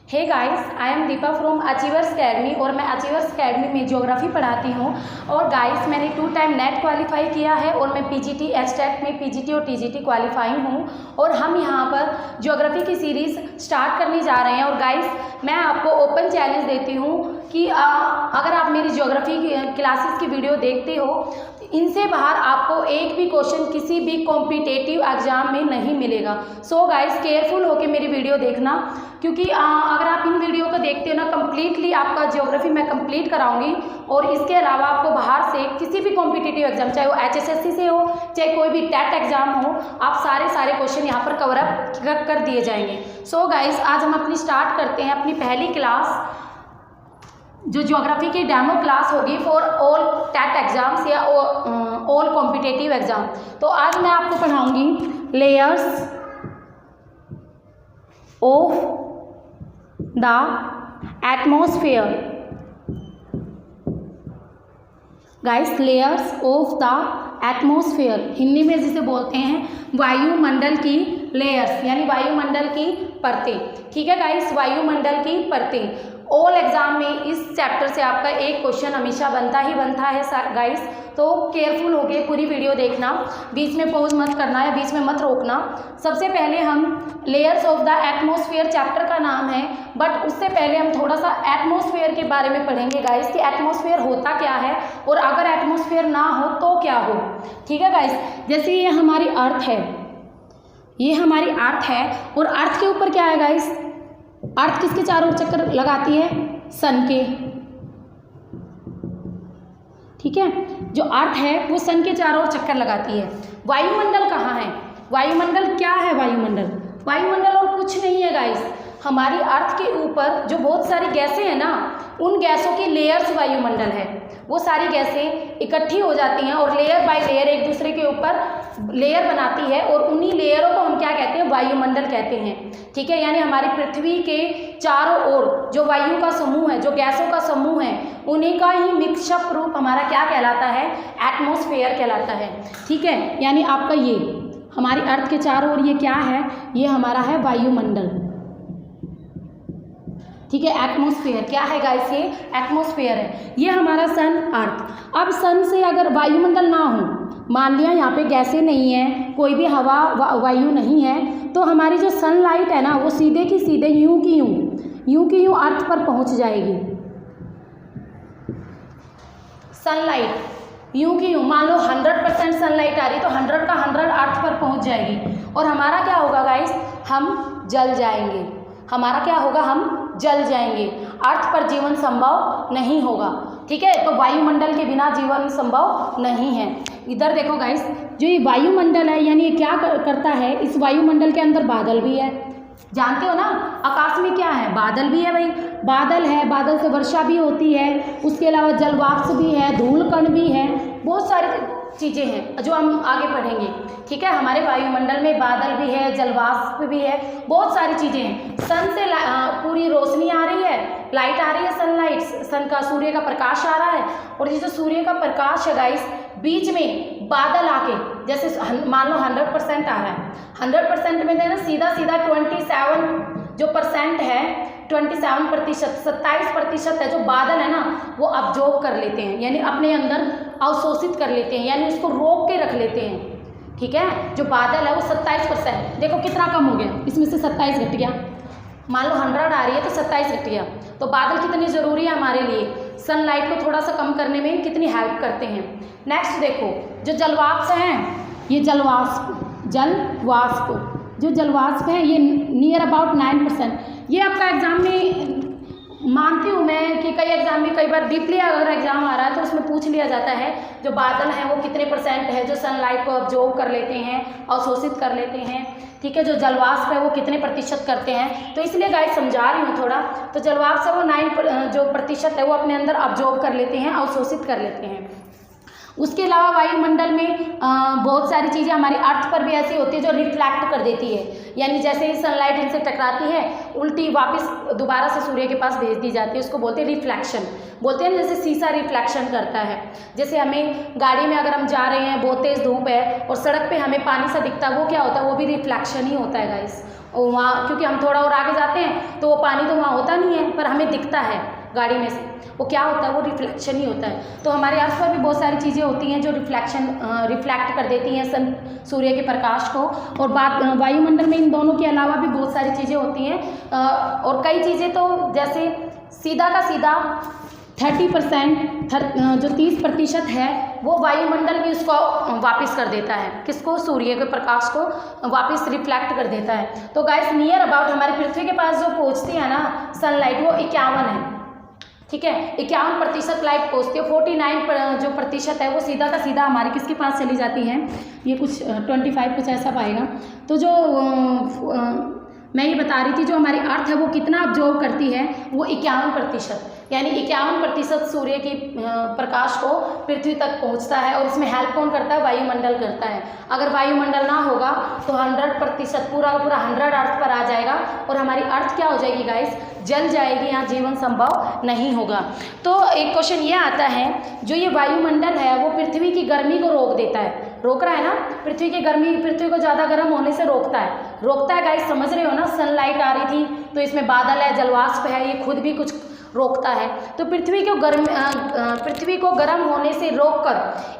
Hey guys, I am Deepa from Achievers Academy और मैं achievers academy में ज्योग्राफी पढ़ाती हूँ। और गाइस, मैंने 2 टाइम नेट क्वालिफाई किया है और मैं पीजीटी एचटेट में पीजीटी और टीजीटी क्वालिफाई हूँ। और हम यहाँ पर ज्योग्राफी की सीरीज़ स्टार्ट करने जा रहे हैं। और गाइस, मैं आपको ओपन चैलेंज देती हूँ कि अगर आप मेरी ज्योग्राफी क्लासेस की वीडियो देखते हो, इनसे बाहर आपको एक भी क्वेश्चन किसी भी कॉम्पिटेटिव एग्जाम में नहीं मिलेगा। सो गाइस, केयरफुल होकर मेरी वीडियो देखना, क्योंकि अगर आप इन वीडियो को देखते हो ना, कम्प्लीटली आपका ज्योग्राफी मैं कंप्लीट कराऊंगी। और इसके अलावा आपको बाहर से किसी भी कॉम्पिटिटिव एग्जाम, चाहे वो HSSC से हो, चाहे कोई भी टेट एग्जाम हो, आप सारे क्वेश्चन यहाँ पर कवर अप कर दिए जाएंगे। सो गाइस, आज हम अपनी स्टार्ट करते हैं अपनी पहली क्लास, जो ज्योग्राफी की डेमो क्लास होगी फॉर ऑल टेट एग्जाम्स या ऑल कॉम्पिटिटिव एग्जाम। तो आज मैं आपको पढ़ाऊंगी layers of the atmosphere. Guys, layers of the atmosphere Hindi में जिसे बोलते हैं वायुमंडल की लेयर्स, यानी वायुमंडल की परतें। ठीक है गाइस, वायुमंडल की परतें। ऑल एग्जाम में इस चैप्टर से आपका एक क्वेश्चन हमेशा बनता है गाइस। तो केयरफुल होके पूरी वीडियो देखना, बीच में पॉज मत करना या बीच में मत रोकना। सबसे पहले हम layers of the atmosphere chapter का नाम है, बट उससे पहले हम थोड़ा सा एटमॉस्फेयर के बारे में पढ़ेंगे गाइस कि एटमॉस्फेयर होता क्या है और अगर एटमॉस्फेयर ना हो तो क्या हो। ठीक है गाइस, जैसे ये हमारी अर्थ है, ये हमारी अर्थ है और अर्थ के ऊपर क्या है गाइस, अर्थ किसके चारों ओर चक्कर लगाती है? सन के। ठीक है, जो अर्थ है वो सन के चारों ओर चक्कर लगाती है। वायुमंडल कहाँ है? वायुमंडल क्या है? वायुमंडल और कुछ नहीं है गाइस, हमारी अर्थ के ऊपर जो बहुत सारी गैसें हैं ना, उन गैसों की लेयर्स वायुमंडल है। वो सारी गैसें इकट्ठी हो जाती हैं और लेयर बाय लेयर एक दूसरे के ऊपर लेयर बनाती है, और उन्हीं लेयरों को हम क्या कहते हैं? वायुमंडल कहते हैं। ठीक है, यानी हमारी पृथ्वी के चारों ओर जो वायु का समूह है, जो गैसों का समूह है, उन्हीं का ही मिक्सअप रूप हमारा क्या कहलाता है? एटमॉस्फेयर कहलाता है। ठीक है, यानी आपका ये हमारी अर्थ के चारों ओर ये क्या है? ये हमारा है वायुमंडल। ठीक है, एटमॉस्फेयर क्या है गाइस? ये एटमॉस्फेयर है। ये हमारा सन, अर्थ। अब सन से अगर वायुमंडल ना हो, मान लिया यहाँ पे गैसें नहीं है, कोई भी हवा वायु नहीं है, तो हमारी जो सनलाइट है ना, वो सीधे की सीधे यूं की यूं अर्थ पर पहुँच जाएगी। सनलाइट यूं की यूं, मान लो 100% सनलाइट आ रही तो 100 का 100 अर्थ पर पहुँच जाएगी। और हमारा क्या होगा गाइस? हम जल जाएंगे। हमारा क्या होगा? हम जल जाएंगे। अर्थ पर जीवन संभव नहीं होगा। ठीक है, तो वायुमंडल के बिना जीवन संभव नहीं है। इधर देखो गाइस, जो ये वायुमंडल है, यानी ये क्या करता है? इस वायुमंडल के अंदर बादल भी है। जानते हो ना, आकाश में क्या है? बादल भी है भाई। बादल है, बादल से वर्षा भी होती है, उसके अलावा जलवाष्प भी है, धूल कण भी है, बहुत सारी चीज़ें हैं जो हम आगे पढ़ेंगे। ठीक है, हमारे वायुमंडल में बादल भी है, जलवाष्प भी है, बहुत सारी चीज़ें हैं। सन से पूरी रोशनी आ रही है, लाइट आ रही है, सनलाइट, सन का, सूर्य का प्रकाश आ रहा है। और ये जो सूर्य का प्रकाश है गाइस, बीच में बादल आके, जैसे मान लो 100% आ रहा है, 100% में देना सीधा 27 जो परसेंट है, 27%, 27% है जो बादल है ना, वो अब्जॉर्ब कर लेते हैं, यानी अपने अंदर अवशोषित कर लेते हैं, यानी उसको रोक के रख लेते हैं। ठीक है, जो बादल है वो 27%, देखो कितना कम हो गया, इसमें से 27 घट गया। मान लो 100 आ रही है तो 27 घट गया। तो बादल कितने ज़रूरी है हमारे लिए? सनलाइट को थोड़ा सा कम करने में कितनी हेल्प करते हैं। नेक्स्ट देखो, जो जलवाष्प हैं, ये जलवाष्प जो जलवाष्प है, ये नियर अबाउट 9%। ये आपका एग्जाम में, मानती हूँ मैं कि कई एग्जाम में कई बार डीपली अगर एग्जाम आ रहा है तो उसमें पूछ लिया जाता है, जो बादल हैं वो कितने % है जो सनलाइट को अब्जॉर्ब कर लेते हैं, अवशोषित कर लेते हैं। ठीक है, जो जलवाष्प है वो कितने % करते हैं। तो इसलिए गाइस समझा रही हूँ थोड़ा। तो जलवाष्प है वो 9 जो % है वो अपने अंदर अब्जॉर्ब कर लेते हैं, अवशोषित कर लेते हैं। उसके अलावा वायुमंडल में बहुत सारी चीज़ें हमारी अर्थ पर भी ऐसी होती है जो रिफ्लेक्ट कर देती है, यानी जैसे ही सनलाइट इनसे टकराती है, उल्टी वापस दोबारा से सूर्य के पास भेज दी जाती है, उसको बोलते हैं रिफ्लेक्शन। बोलते हैं ना, जैसे शीशा रिफ्लेक्शन करता है। जैसे हमें गाड़ी में अगर हम जा रहे हैं, बहुत तेज़ धूप है और सड़क पे हमें पानी सा दिखता है, वो क्या होता है? वो भी रिफ्लेक्शन ही होता है गाइस। वहाँ, क्योंकि हम थोड़ा और आगे जाते हैं तो वो पानी तो वहाँ होता नहीं है, पर हमें दिखता है गाड़ी में से। वो क्या होता है, वो रिफ्लेक्शन ही होता है। तो हमारे अर्थ पर भी बहुत सारी चीज़ें होती हैं जो रिफ्लेक्ट कर देती हैं सूर्य के प्रकाश को। और वायुमंडल में इन दोनों के अलावा भी बहुत सारी चीज़ें होती हैं, और कई चीज़ें तो जैसे सीधा का सीधा 30% जो 30% है वो वायुमंडल भी उसको वापस कर देता है। किसको? सूर्य के प्रकाश को वापस रिफ्लेक्ट कर देता है। तो गाइस नियर अबाउट हमारी पृथ्वी के पास जो पहुंचती है ना सनलाइट, वो 51 है, ठीक है, 51% लाइट पहुंचती है। 49 जो प्रतिशत है वो सीधा का सीधा हमारे किसके पास चली जाती है, ये कुछ 25 कुछ ऐसा पाएगा। तो जो मैं ये बता रही थी, जो हमारी अर्थ है वो कितना ऑब्जॉर्व करती है, वो 51%, यानी 51% सूर्य की प्रकाश को पृथ्वी तक पहुंचता है। और इसमें हेल्प कौन करता है? वायुमंडल करता है। अगर वायुमंडल ना होगा तो 100% पूरा का पूरा 100 अर्थ पर आ जाएगा और हमारी अर्थ क्या हो जाएगी गाइस? जल जाएगी, यहाँ जीवन संभव नहीं होगा। तो एक क्वेश्चन ये आता है, जो ये वायुमंडल है वो पृथ्वी की गर्मी को रोक देता है, रोक रहा है ना, पृथ्वी की गर्मी, पृथ्वी को ज़्यादा गर्म होने से रोकता है गाइस, समझ रहे हो ना। सनलाइट आ रही थी तो इसमें बादल है, जलवाष्प है, ये खुद भी कुछ रोकता है। तो पृथ्वी को गर्म होने से रोककर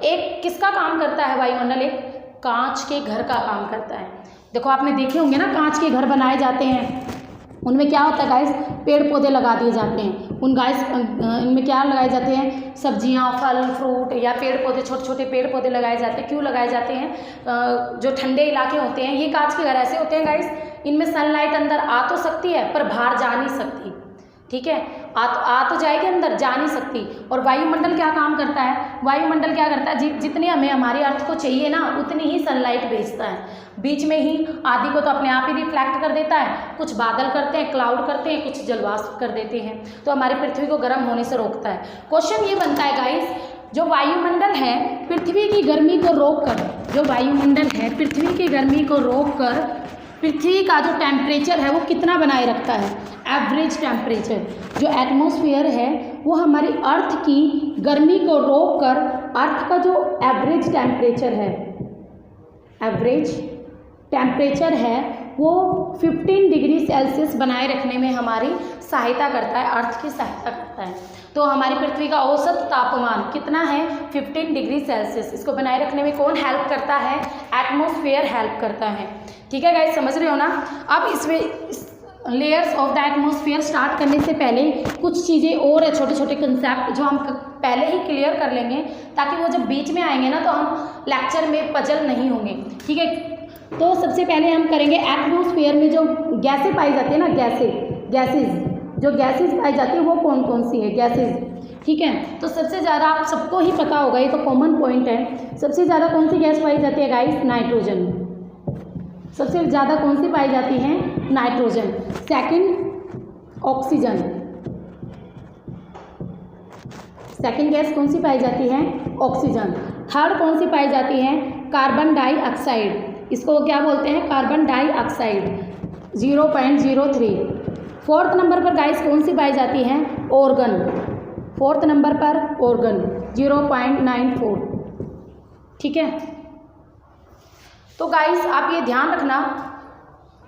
एक किसका काम करता है वायुमंडल? एक कांच के घर का काम करता है। देखो आपने देखे होंगे ना, कांच के घर बनाए जाते हैं, उनमें क्या होता है गाइस? पेड़ पौधे लगा दिए जाते हैं। इनमें क्या लगाए जाते हैं? सब्जियां, फल, फ्रूट या पेड़ पौधे, छोटे छोटे पेड़ पौधे लगाए जाते हैं। क्यों लगाए जाते हैं? जो ठंडे इलाके होते हैं, ये कांच के घर ऐसे होते हैं गाइस, इनमें सनलाइट अंदर आ तो सकती है पर बाहर जा नहीं सकती, ठीक है, आ तो जाएगी अंदर, जा नहीं सकती। और वायुमंडल क्या काम करता है? वायुमंडल क्या करता है? जितनी हमें हमारी अर्थ को चाहिए ना, उतनी ही सनलाइट भेजता है। बीच में ही आधी को तो अपने आप ही रिफ्लेक्ट कर देता है, कुछ बादल करते हैं, क्लाउड करते हैं, कुछ जलवाष्प कर देते हैं, तो हमारी पृथ्वी को गर्म होने से रोकता है। क्वेश्चन ये बनता है गाइस, जो वायुमंडल है पृथ्वी की गर्मी को रोककर, जो वायुमंडल है पृथ्वी की गर्मी को रोककर पृथ्वी का जो टेम्परेचर है वो कितना बनाए रखता है? Average temperature. जो एटमॉस्फेयर है वो हमारी अर्थ की गर्मी को रोककर अर्थ का जो एवरेज टेम्परेचर है वो 15 डिग्री सेल्सियस बनाए रखने में हमारी सहायता करता है, अर्थ की सहायता करता है। तो हमारी पृथ्वी का औसत तापमान कितना है? 15 डिग्री सेल्सियस। इसको बनाए रखने में कौन हेल्प करता है? एटमॉस्फेयर हेल्प करता है, ठीक है गाइस, समझ रहे हो ना। अब इसमें layers of the atmosphere start करने से पहले कुछ चीज़ें और है, छोटे छोटे कंसेप्ट जो हम पहले ही क्लियर कर लेंगे, ताकि वो जब बीच में आएंगे ना तो हम लेक्चर में पजल नहीं होंगे, ठीक है। तो सबसे पहले हम करेंगे एटमॉस्फेयर में जो गैसें पाई जाती है ना, जो गैसेज पाई जाती है वो कौन कौन सी है? गैसेज, ठीक है। तो सबसे ज़्यादा आप सबको ही पता होगा, ये तो कॉमन पॉइंट है। सबसे ज़्यादा कौन सी गैस पाई जाती है गाइस? नाइट्रोजन। सबसे ज़्यादा कौन सी पाई जाती है? Nitrogen. Second oxygen. Second gas कौन सी पाई जाती है? ऑक्सीजन। थर्ड कौन सी पाई जाती है? Carbon dioxide. इसको क्या बोलते हैं? Carbon dioxide 0.03। फोर्थ नंबर पर गाइस कौन सी पाई जाती है? ऑर्गन। फोर्थ नंबर पर ऑर्गन 0.94, ठीक है। तो गाइस आप ये ध्यान रखना,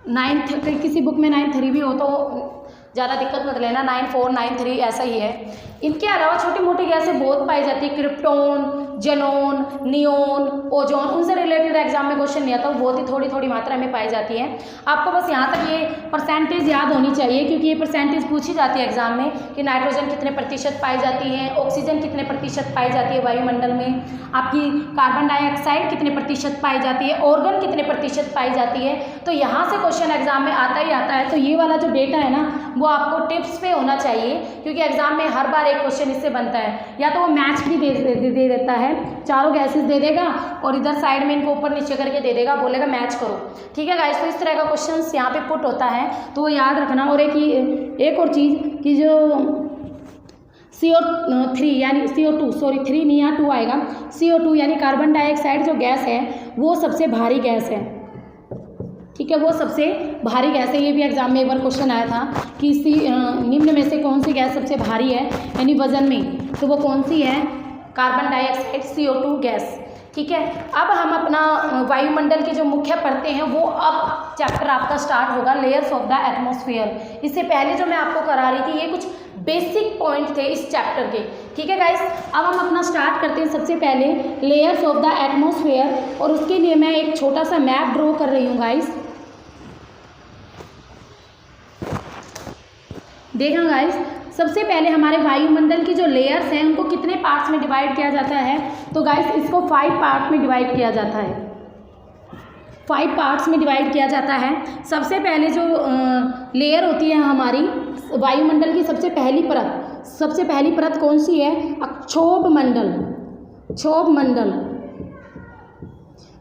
9th किसी बुक में 9.3 भी हो तो ज़्यादा दिक्कत मत लेना, 9.4 9.3 ऐसा ही है। इनके अलावा छोटी मोटी गैसें बहुत पाई जाती है, क्रिप्टोन, जेनोन, नियोन, ओजोन, उनसे रिलेटेड एग्जाम में क्वेश्चन नहीं आता, वो बहुत ही थोड़ी मात्रा में पाई जाती है। आपको बस यहाँ तक ये परसेंटेज याद होनी चाहिए, क्योंकि ये परसेंटेज पूछी जाती है एग्जाम में कि नाइट्रोजन कितने प्रतिशत पाई जाती है, ऑक्सीजन कितने प्रतिशत पाई जाती है वायुमंडल में, आपकी कार्बन डाइऑक्साइड कितने प्रतिशत पाई जाती है, ऑर्गन कितने प्रतिशत पाई जाती है। तो यहाँ से क्वेश्चन एग्जाम में आता ही आता है। तो ये वाला जो डेटा है ना वो आपको टिप्स पे होना चाहिए, क्योंकि एग्जाम में हर बार एक क्वेश्चन इससे बनता है। या तो वो मैच भी दे देता है, चारों गैसेस दे देगा और इधर साइड में इनको ऊपर नीचे करके दे देगा, बोलेगा मैच करो, ठीक है गाइस। तो इस तरह का क्वेश्चन यहाँ पे पुट होता है, तो वो याद रखना। और एक और चीज़ कि जो CO3 यानी CO2, सॉरी 3 नहीं यहाँ 2 आएगा, CO2 यानी कार्बन डाइऑक्साइड जो गैस है वो सबसे भारी गैस है, ठीक है, वो सबसे भारी गैस है। ये भी एग्जाम में एक बार क्वेश्चन आया था कि निम्न में से कौन सी गैस सबसे भारी है यानी वजन में, तो वो कौन सी है? कार्बन डाइऑक्साइड CO2 गैस, ठीक है, अब हम अपना वायुमंडल की जो मुख्य परतें हैं वो अब चैप्टर आपका स्टार्ट होगा, लेयर्स ऑफ द एटमॉस्फेयर। इससे पहले जो मैं आपको करा रही थी ये कुछ बेसिक पॉइंट थे इस चैप्टर के। ठीक है गाइस, अब हम अपना स्टार्ट करते हैं सबसे पहले लेयर्स ऑफ द एटमॉस्फेयर, और उसके लिए मैं एक छोटा सा मैप ड्रॉ कर रही हूँ गाइस। देखा गाइस, सबसे पहले हमारे वायुमंडल की जो लेयर्स हैं उनको कितने पार्ट्स में डिवाइड किया जाता है, तो गाइस इसको 5 पार्ट में डिवाइड किया जाता है। 5 पार्ट्स में डिवाइड किया जाता है। सबसे पहले जो लेयर होती है हमारी वायुमंडल की, सबसे पहली परत कौन सी है, अक्षोभ मंडल। क्षोभ मंडल,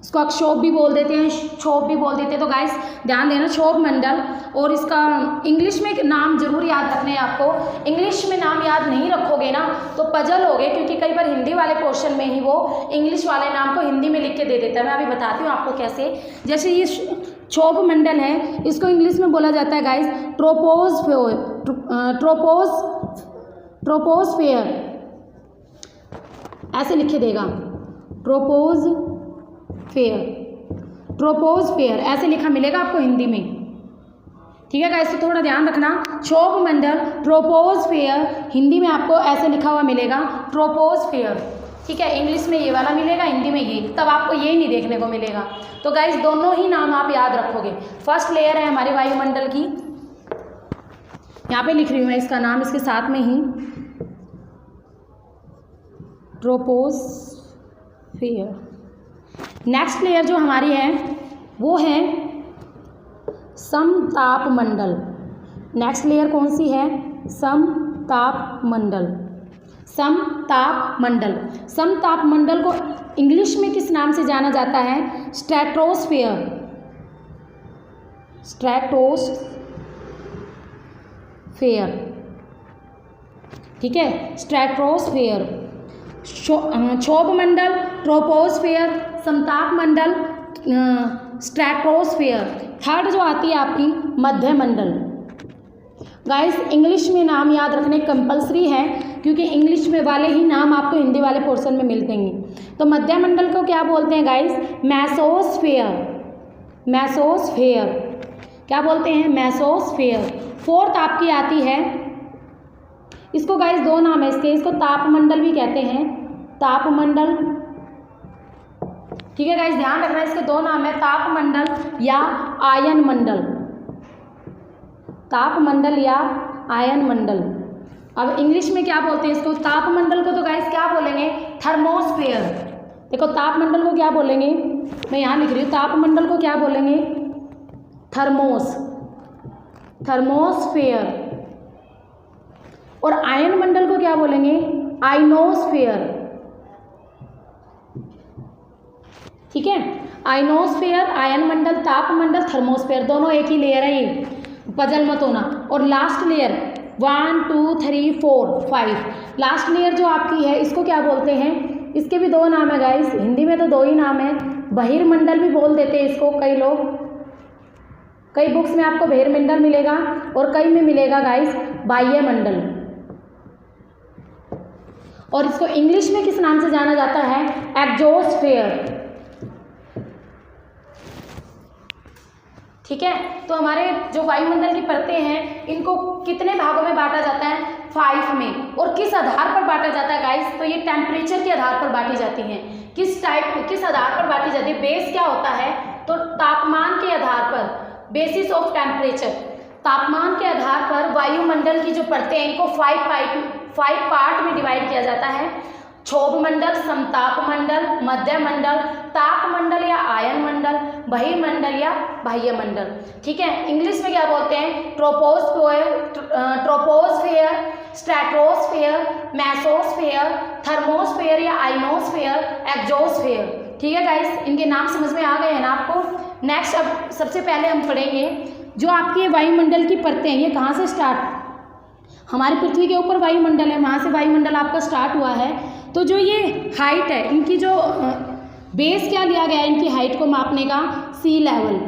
इसको अक्षोभ भी बोल देते हैं, क्षोभ भी बोल देते हैं। तो गाइस ध्यान देना, क्षोभ मंडल। और इसका इंग्लिश में नाम जरूर याद रखने हैं आपको। इंग्लिश में नाम याद नहीं रखोगे ना तो पजल होगे, क्योंकि कई बार हिंदी वाले पोर्शन में ही वो इंग्लिश वाले नाम को हिंदी में लिख के दे देता है। मैं अभी बताती हूँ आपको कैसे। जैसे ये क्षोभ मंडल है, इसको इंग्लिश में बोला जाता है गाइस ट्रोपोस्फेयर, ऐसे लिखे देगा, ट्रोपोस्फेयर ऐसे लिखा मिलेगा आपको हिंदी में। ठीक है गाइस, तो थोड़ा ध्यान रखना, क्षोभ मंडल ट्रोपोस्फेयर, हिंदी में आपको ऐसे लिखा हुआ मिलेगा ट्रोपोस्फेयर। ठीक है, इंग्लिश में ये वाला मिलेगा, हिंदी में ये, तब आपको ये नहीं देखने को मिलेगा। तो गाइस दोनों ही नाम आप याद रखोगे। फर्स्ट लेयर है हमारे वायुमंडल की, यहाँ पे लिख रही हूँ मैं इसका नाम इसके साथ में ही, ट्रोपोस्फेयर। नेक्स्ट लेयर जो हमारी है वो है समतापमंडल। नेक्स्ट लेयर कौन सी है, समतापमंडल। समतापमंडल को इंग्लिश में किस नाम से जाना जाता है, स्ट्रेटोस्फेयर। ठीक है, स्ट्रेटोस्फेयर। क्षोभ मंडल, ट्रोपोस्फेयर, समताप मंडल, स्ट्रेटोस्फेयर। थर्ड जो आती है आपकी मध्य मंडल। गाइस इंग्लिश में नाम याद रखने कंपलसरी है, क्योंकि इंग्लिश में वाले ही नाम आपको हिंदी वाले पोर्शन में मिलते हैं। तो मध्य मंडल को क्या बोलते हैं गाइस, मेसोस्फेयर। क्या बोलते हैं, मेसोस्फेयर। फोर्थ आपकी आती है, इसको गाइस 2 नाम है इसके, इसको तापमंडल भी कहते हैं, तापमंडल। ठीक है गाइस, ध्यान रखना, इसके 2 नाम है, तापमंडल या आयन मंडल। तापमंडल या आयन मंडल। अब इंग्लिश में क्या बोलते हैं इसको, तापमंडल को तो गाइस क्या बोलेंगे, थर्मोस्फेयर। देखो तापमंडल को क्या बोलेंगे, मैं यहाँ लिख रही हूँ, तापमंडल को क्या बोलेंगे, थर्मोस्फेयर। और आयन मंडल को क्या बोलेंगे, आइनोस्फेयर। ठीक है, आइनोस्फेयर, आयन मंडल, तापमंडल, थर्मोस्फेयर, दोनों एक ही लेयर है, ये पजल मत होना। और लास्ट लेयर 1 2 3 4 5, लास्ट लेयर जो आपकी है इसको क्या बोलते हैं, इसके भी 2 नाम है गाइस, हिंदी में तो 2 ही नाम है। बहिर्मंडल भी बोल देते हैं इसको कई लोग, कई बुक्स में आपको बहिर्मंडल मिलेगा और कई में मिलेगा गाइस बाह्य मंडल। और इसको इंग्लिश में किस नाम से जाना जाता है, एक्सोस्फेयर। ठीक है, तो हमारे जो वायुमंडल की परतें हैं इनको कितने भागों में बांटा जाता है, 5 में। और किस आधार पर बांटा जाता है गाइस, तो ये टेम्परेचर के आधार पर बांटी जाती हैं। किस आधार पर बांटी जाती है, बेस क्या होता है, तो तापमान के आधार पर, बेसिस ऑफ टेम्परेचर, तापमान के आधार पर वायुमंडल की जो परतें हैं इनको 5 पार्ट में डिवाइड किया जाता है। क्षोभ मंडल, समताप मंडल, मध्य मंडल, ताप मंडल या आयन मंडल, बहिर्मंडल या बाह्य मंडल। ठीक है, इंग्लिश में क्या बोलते हैं, ट्रोपोस्फेयर, स्ट्रेटोस्फेयर, मेसोस्फेयर, थर्मोस्फेयर या आइनोस्फेयर, एक्सोस्फेयर। ठीक है गाइस, इनके नाम समझ में आ गए हैं ना आपको। नेक्स्ट अब सबसे पहले हम पढ़ेंगे जो आपकी वायुमंडल की परतें हैं, ये कहाँ से स्टार्ट, हमारी पृथ्वी के ऊपर वायुमंडल है, वहाँ से वायुमंडल आपका स्टार्ट हुआ है। तो जो ये हाइट है, इनकी जो बेस क्या लिया गया है इनकी हाइट को मापने का, सी लेवल।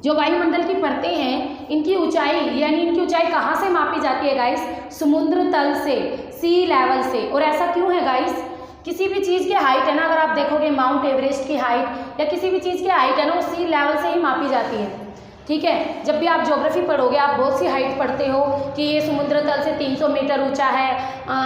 जो वायुमंडल की परतें हैं इनकी ऊंचाई, यानी इनकी ऊंचाई कहाँ से मापी जाती है गाइस, समुद्र तल से, सी लेवल से। और ऐसा क्यों है गाइस, किसी भी चीज़ की हाइट है ना, अगर आप देखोगे माउंट एवरेस्ट की हाइट या किसी भी चीज़ की हाइट है ना, वो सी लेवल से ही मापी जाती है। ठीक है, जब भी आप ज्योग्राफी पढ़ोगे आप बहुत सी हाइट पढ़ते हो कि ये समुद्र तल से 300 मीटर ऊंचा है,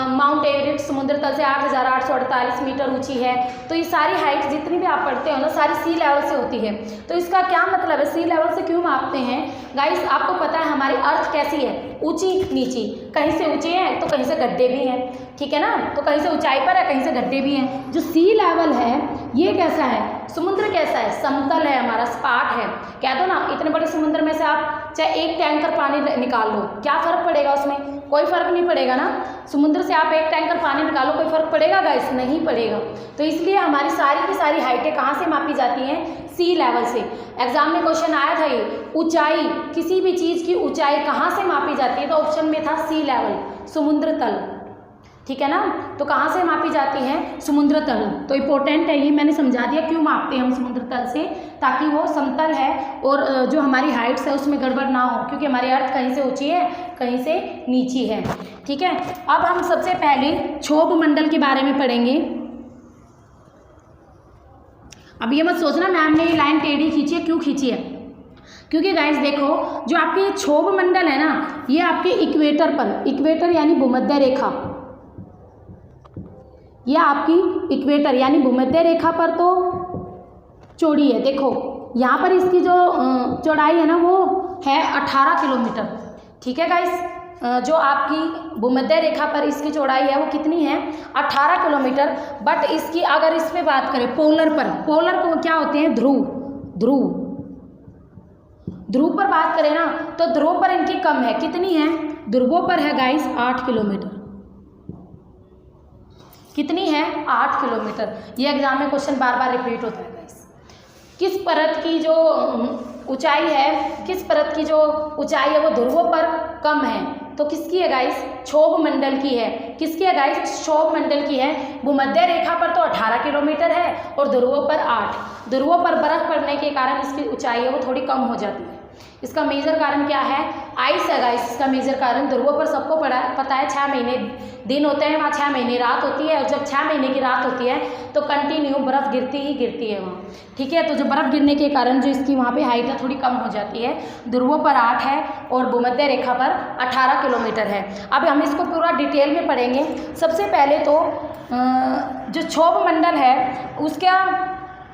माउंट एवरेस्ट समुद्र तल से 8,848 मीटर ऊंची है। तो ये सारी हाइट जितनी भी आप पढ़ते हो ना, सारी सी लेवल से होती है। तो इसका क्या मतलब है, सी लेवल से क्यों मापते हैं गाइस? आपको पता है हमारी अर्थ कैसी है, ऊंची नीची, कहीं से ऊंची है तो कहीं से गड्ढे भी हैं, ठीक है ना, तो कहीं से ऊंचाई पर है कहीं से गड्ढे भी हैं। जो सी लेवल है ये कैसा है, समुद्र कैसा है, समतल है, हमारा सपाट है। कह दो ना, इतने बड़े समुद्र में से आप चाहे एक टैंकर पानी निकाल लो, क्या फ़र्क पड़ेगा उसमें? कोई फ़र्क नहीं पड़ेगा ना। समुद्र से आप एक टैंकर पानी निकालो, कोई फ़र्क पड़ेगा गाइस? नहीं पड़ेगा। तो इसलिए हमारी सारी की सारी हाइटें कहाँ से मापी जाती हैं? सी लेवल से। एग्जाम में क्वेश्चन आया था ये, ऊंचाई, किसी भी चीज़ की ऊंचाई कहाँ से मापी जाती है? तो ऑप्शन में था सी लेवल, समुद्र तल, ठीक है ना। तो कहाँ से मापी जाती है? समुद्र तल। तो इम्पोर्टेंट है ये, मैंने समझा दिया क्यों मापते हैं हम समुद्र तल से, ताकि वो समतल है और जो हमारी हाइट्स है उसमें गड़बड़ ना हो, क्योंकि हमारी अर्थ कहीं से ऊंची है कहीं से नीची है, ठीक है। अब हम सबसे पहले क्षोभ मंडल के बारे में पढ़ेंगे। अब ये मत सोचना मैम ने ये लाइन टेढ़ी खींची है, क्यों खींची है? क्योंकि गाइस देखो, जो आपके क्षोभ मंडल है ना, ये आपके इक्वेटर पर, इक्वेटर यानी भूमध्य रेखा, यह आपकी इक्वेटर यानी भूमध्य रेखा पर तो चौड़ी है। देखो यहाँ पर इसकी जो चौड़ाई है ना वो है 18 किलोमीटर, ठीक है गाइस। जो आपकी भूमध्य रेखा पर इसकी चौड़ाई है वो कितनी है? 18 किलोमीटर। बट इसकी अगर इस पे बात करें पोलर पर, पोलर को क्या होते हैं? ध्रुव, ध्रुव, ध्रुव पर बात करें ना तो ध्रुव पर इनकी कम है। कितनी है? ध्रुवों पर है गाइस 8 किलोमीटर। कितनी है? 8 किलोमीटर। ये एग्जाम में क्वेश्चन बार बार रिपीट होता है गाइस। किस परत की जो ऊंचाई है, किस परत की जो ऊंचाई है वो ध्रुवों पर कम है? तो किसकी है गाइस? क्षोभ मंडल की है। किसकी है गाइस? क्षोभ मंडल की है। भूमध्य रेखा पर तो 18 किलोमीटर है और ध्रुवों पर 8। ध्रुवों पर बर्फ पड़ने के कारण इसकी ऊंचाई है वो थोड़ी कम हो जाती है। इसका मेजर कारण क्या है? आइस है गाइस इसका मेजर कारण। ध्रुवों पर सबको पता है 6 महीने दिन होते हैं, वहाँ 6 महीने रात होती है, और जब 6 महीने की रात होती है तो कंटिन्यू बर्फ़ गिरती ही गिरती है वहाँ, ठीक है। तो जो बर्फ़ गिरने के कारण जो इसकी वहाँ पे हाइट है थोड़ी कम हो जाती है। ध्रुवों पर 8 है और भूमध्य रेखा पर 18 किलोमीटर है। अब हम इसको पूरा डिटेल में पढ़ेंगे। सबसे पहले तो जो क्षोभ मंडल है उसका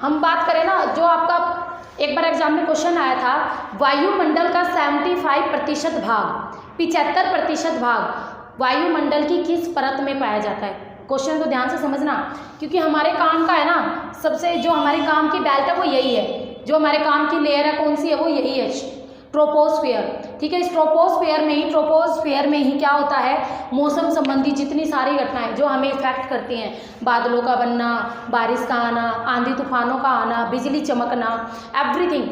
हम बात करें ना, जो आपका एक बार एग्जाम में क्वेश्चन आया था, वायुमंडल का 75% भाग, 75% भाग वायुमंडल की किस परत में पाया जाता है? क्वेश्चन को ध्यान से समझना, क्योंकि हमारे काम का है ना, सबसे जो हमारे काम की बेल्ट है वो यही है, जो हमारे काम की लेयर है कौन सी है? वो यही है, ट्रोपोस्फियर, ठीक है। इस ट्रोपोस्फियर में ही क्या होता है? मौसम संबंधी जितनी सारी घटनाएं जो हमें इफेक्ट करती हैं, बादलों का बनना, बारिश का आना, आंधी तूफानों का आना, बिजली चमकना, एवरीथिंग,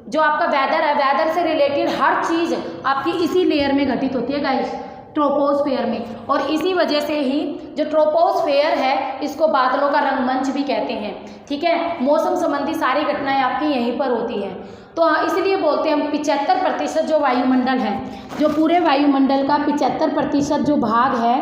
जो आपका वेदर है, वेदर से रिलेटेड हर चीज़ आपकी इसी लेयर में घटित होती है गाइस, ट्रोपोस्फियर में। और इसी वजह से ही जो ट्रोपोस्फियर है इसको बादलों का रंगमंच भी कहते हैं, ठीक है। मौसम संबंधी सारी घटनाएं आपकी यहीं पर होती हैं। तो इसलिए बोलते हैं हम 75% जो वायुमंडल है, जो पूरे वायुमंडल का 75% जो भाग है,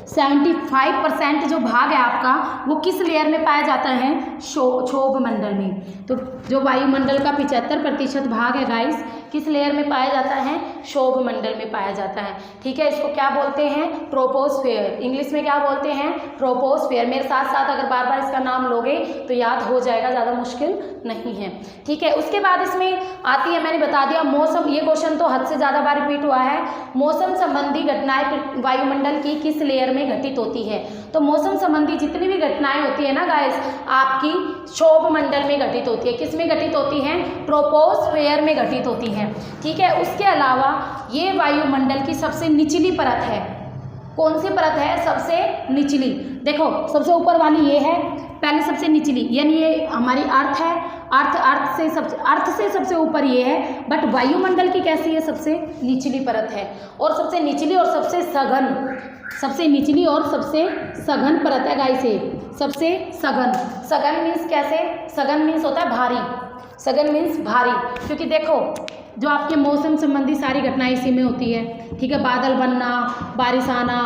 75% जो भाग है आपका, वो किस लेयर में पाया जाता है? क्षोभ मंडल में। तो जो वायुमंडल का 75% भाग है गाइस, किस लेयर में पाया जाता है? क्षोभ मंडल में पाया जाता है, ठीक है। इसको क्या बोलते हैं? ट्रोपोस्फियर। इंग्लिश में क्या बोलते हैं? ट्रोपोस्फियर। मेरे साथ साथ अगर बार बार इसका नाम लोगे तो याद हो जाएगा, ज़्यादा मुश्किल नहीं है, ठीक है। उसके बाद इसमें आती है, मैंने बता दिया मौसम, ये क्वेश्चन तो हद से ज़्यादा बार रिपीट हुआ है, मौसम संबंधी घटनाएं वायुमंडल की किस लेयर में घटित होती है? तो मौसम संबंधी जितनी भी घटनाएं होती है ना गाइस, आपकी क्षोभ मंडल में घटित होती है। किस में घटित होती हैं? ट्रोपोस्फियर में घटित होती हैं, ठीक है। उसके अलावा ये वायुमंडल की सबसे निचली परत है। कौन सी परत है? सबसे निचली। देखो सबसे ऊपर वाली ये है, पहले सबसे निचली, यानी ये हमारी अर्थ है, अर्थ से सबसे ऊपर ये है, बट वायुमंडल की कैसी है? सबसे निचली परत है। और सबसे निचली और सबसे सघन, सबसे निचली और सबसे सघन परत है गाइस, सबसे सघन। सघन मीन्स कैसे? सघन मीन्स होता है भारी, सघन मीन्स भारी, क्योंकि देखो जो आपके मौसम संबंधी सारी घटनाएं इसी में होती है, ठीक है। बादल बनना, बारिश आना,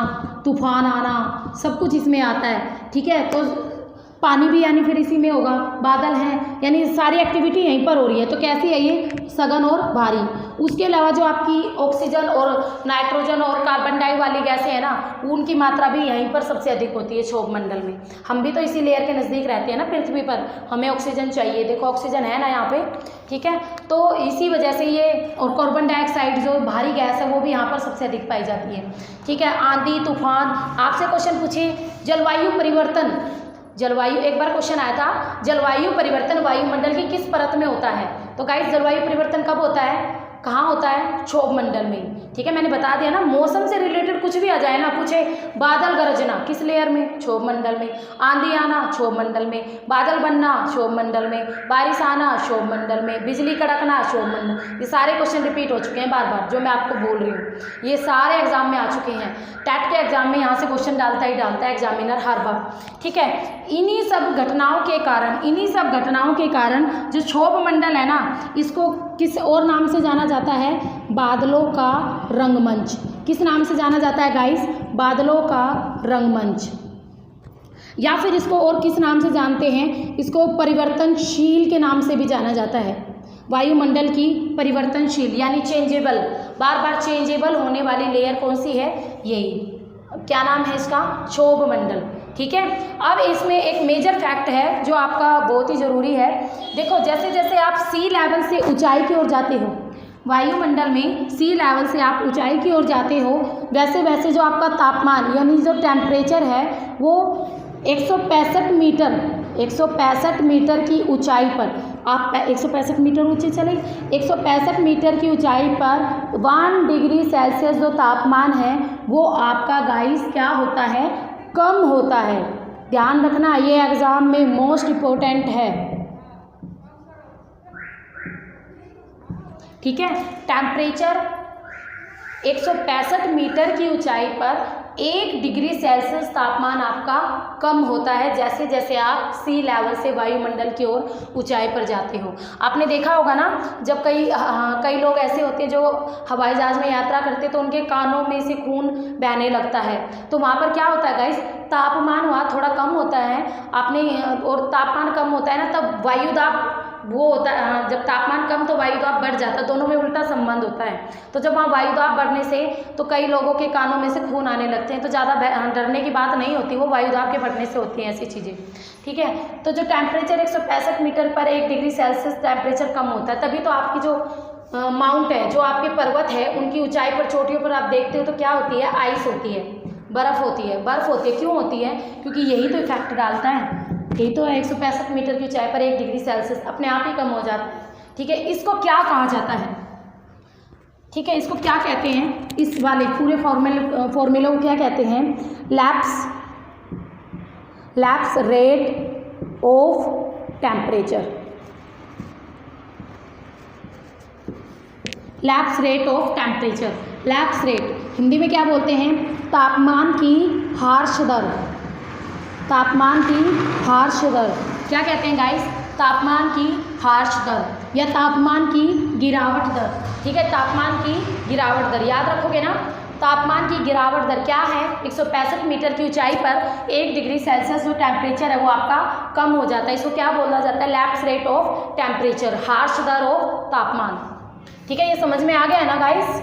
तूफान आना, सब कुछ इसमें आता है। ठीक है, तो पानी भी यानी फिर इसी में होगा, बादल हैं, यानी सारी एक्टिविटी यहीं पर हो रही है। तो कैसी है ये, सघन और भारी। उसके अलावा जो आपकी ऑक्सीजन और नाइट्रोजन और कार्बन डाई वाली गैसें हैं ना, उनकी मात्रा भी यहीं पर सबसे अधिक होती है क्षोभ मंडल में। हम भी तो इसी लेयर के नज़दीक रहते हैं ना पृथ्वी पर, हमें ऑक्सीजन चाहिए। देखो ऑक्सीजन है ना यहाँ पे, ठीक है, तो इसी वजह से ये, और कार्बन डाइऑक्साइड जो भारी गैस है वो भी यहाँ पर सबसे अधिक पाई जाती है। ठीक है, आंधी तूफान। आपसे क्वेश्चन पूछे जलवायु परिवर्तन, जलवायु एक बार क्वेश्चन आया था, जलवायु परिवर्तन वायुमंडल की किस परत में होता है? तो गाइस जलवायु परिवर्तन कब होता है, कहाँ होता है? क्षोभ मंडल में। ठीक है, मैंने बता दिया ना, मौसम से रिलेटेड कुछ भी आ जाए ना, पूछे बादल गरजना किस लेयर में? क्षोभ मंडल में। आंधी आना क्षोभ मंडल में, बादल बनना क्षोभ मंडल में, बारिश आना क्षोभ मंडल में, बिजली कड़कना क्षोभ मंडल। ये सारे क्वेश्चन रिपीट हो चुके हैं बार बार, जो मैं आपको बोल रही हूँ ये सारे एग्जाम में आ चुके हैं। टेट के एग्जाम में यहाँ से क्वेश्चन डालता ही डालता है एग्जामिनर हर बार। ठीक है, इन्हीं सब घटनाओं के कारण जो क्षोभ मंडल है ना, इसको किस और नाम से जाना जाता है? बादलों का रंगमंच। किस नाम से जाना जाता है गाइस? बादलों का रंगमंच। या फिर इसको और किस नाम से जानते हैं? इसको परिवर्तनशील के नाम से भी जाना जाता है। वायुमंडल की परिवर्तनशील यानी चेंजेबल, बार बार चेंजेबल होने वाली लेयर कौन सी है? यही। क्या नाम है इसका? क्षोभ मंडल। ठीक है, अब इसमें एक मेजर फैक्ट है जो आपका बहुत ही ज़रूरी है। देखो जैसे जैसे आप सी लेवल से ऊंचाई की ओर जाते हो, वायुमंडल में सी लेवल से आप ऊंचाई की ओर जाते हो, वैसे वैसे जो आपका तापमान यानी जो टेम्परेचर है वो 165 मीटर की ऊंचाई पर, आप 165 मीटर ऊंचे चले, 165 मीटर की ऊंचाई पर 1 डिग्री सेल्सियस जो तापमान है वो आपका गाइस क्या होता है? कम होता है। ध्यान रखना, ये एग्जाम में मोस्ट इम्पोर्टेंट है। ठीक है, टेम्परेचर 165 मीटर की ऊंचाई पर 1 डिग्री सेल्सियस तापमान आपका कम होता है जैसे जैसे आप सी लेवल से वायुमंडल की ओर ऊंचाई पर जाते हो। आपने देखा होगा ना, जब कई लोग ऐसे होते हैं जो हवाई जहाज़ में यात्रा करते तो उनके कानों में से खून बहने लगता है, तो वहाँ पर क्या होता है गाइस? तापमान वहाँ थोड़ा कम होता है। और तापमान कम होता है ना, तब वायुदाब वो होता है, जब तापमान कम तो वायुदाब बढ़ जाता है, दोनों में उल्टा संबंध होता है। तो जब वहाँ वायुदाब बढ़ने से तो कई लोगों के कानों में से खून आने लगते हैं, तो ज़्यादा डरने की बात नहीं होती, वो वायुदाब के बढ़ने से होती हैं ऐसी चीज़ें। ठीक है, तो जो टेम्परेचर 165 मीटर पर 1 डिग्री सेल्सियस टेम्परेचर कम होता है, तभी तो आपकी जो माउंट है, जो आपके पर्वत है, उनकी ऊंचाई पर, चोटियों पर आप देखते हो तो क्या होती है? आइस होती है, बर्फ़ होती है। क्यों होती है? क्योंकि यही तो इफेक्ट डालता है, यही तो है। 165 मीटर की ऊंचाई पर 1 डिग्री सेल्सियस अपने आप ही कम हो जाता है। ठीक है, इसको क्या कहा जाता है? ठीक है, इसको क्या कहते हैं? इस वाले पूरे फॉर्मूले को क्या कहते हैं? Lapse rate of temperature. Lapse rate of temperature, lapse rate Hindi में क्या बोलते हैं? तापमान की हार्श दर। तापमान की हार्श दर क्या कहते हैं गाइस? तापमान की हार्श दर या तापमान की गिरावट दर। ठीक है, तापमान की गिरावट दर याद रखोगे ना। तापमान की गिरावट दर क्या है? 165 मीटर की ऊंचाई पर 1 डिग्री सेल्सियस जो टेम्परेचर है वो आपका कम हो जाता है। इसको क्या बोला जाता है? लैप्स रेट ऑफ टेम्परेचर, हार्श दर ऑफ तापमान। ठीक है, ये समझ में आ गया है ना गाइस?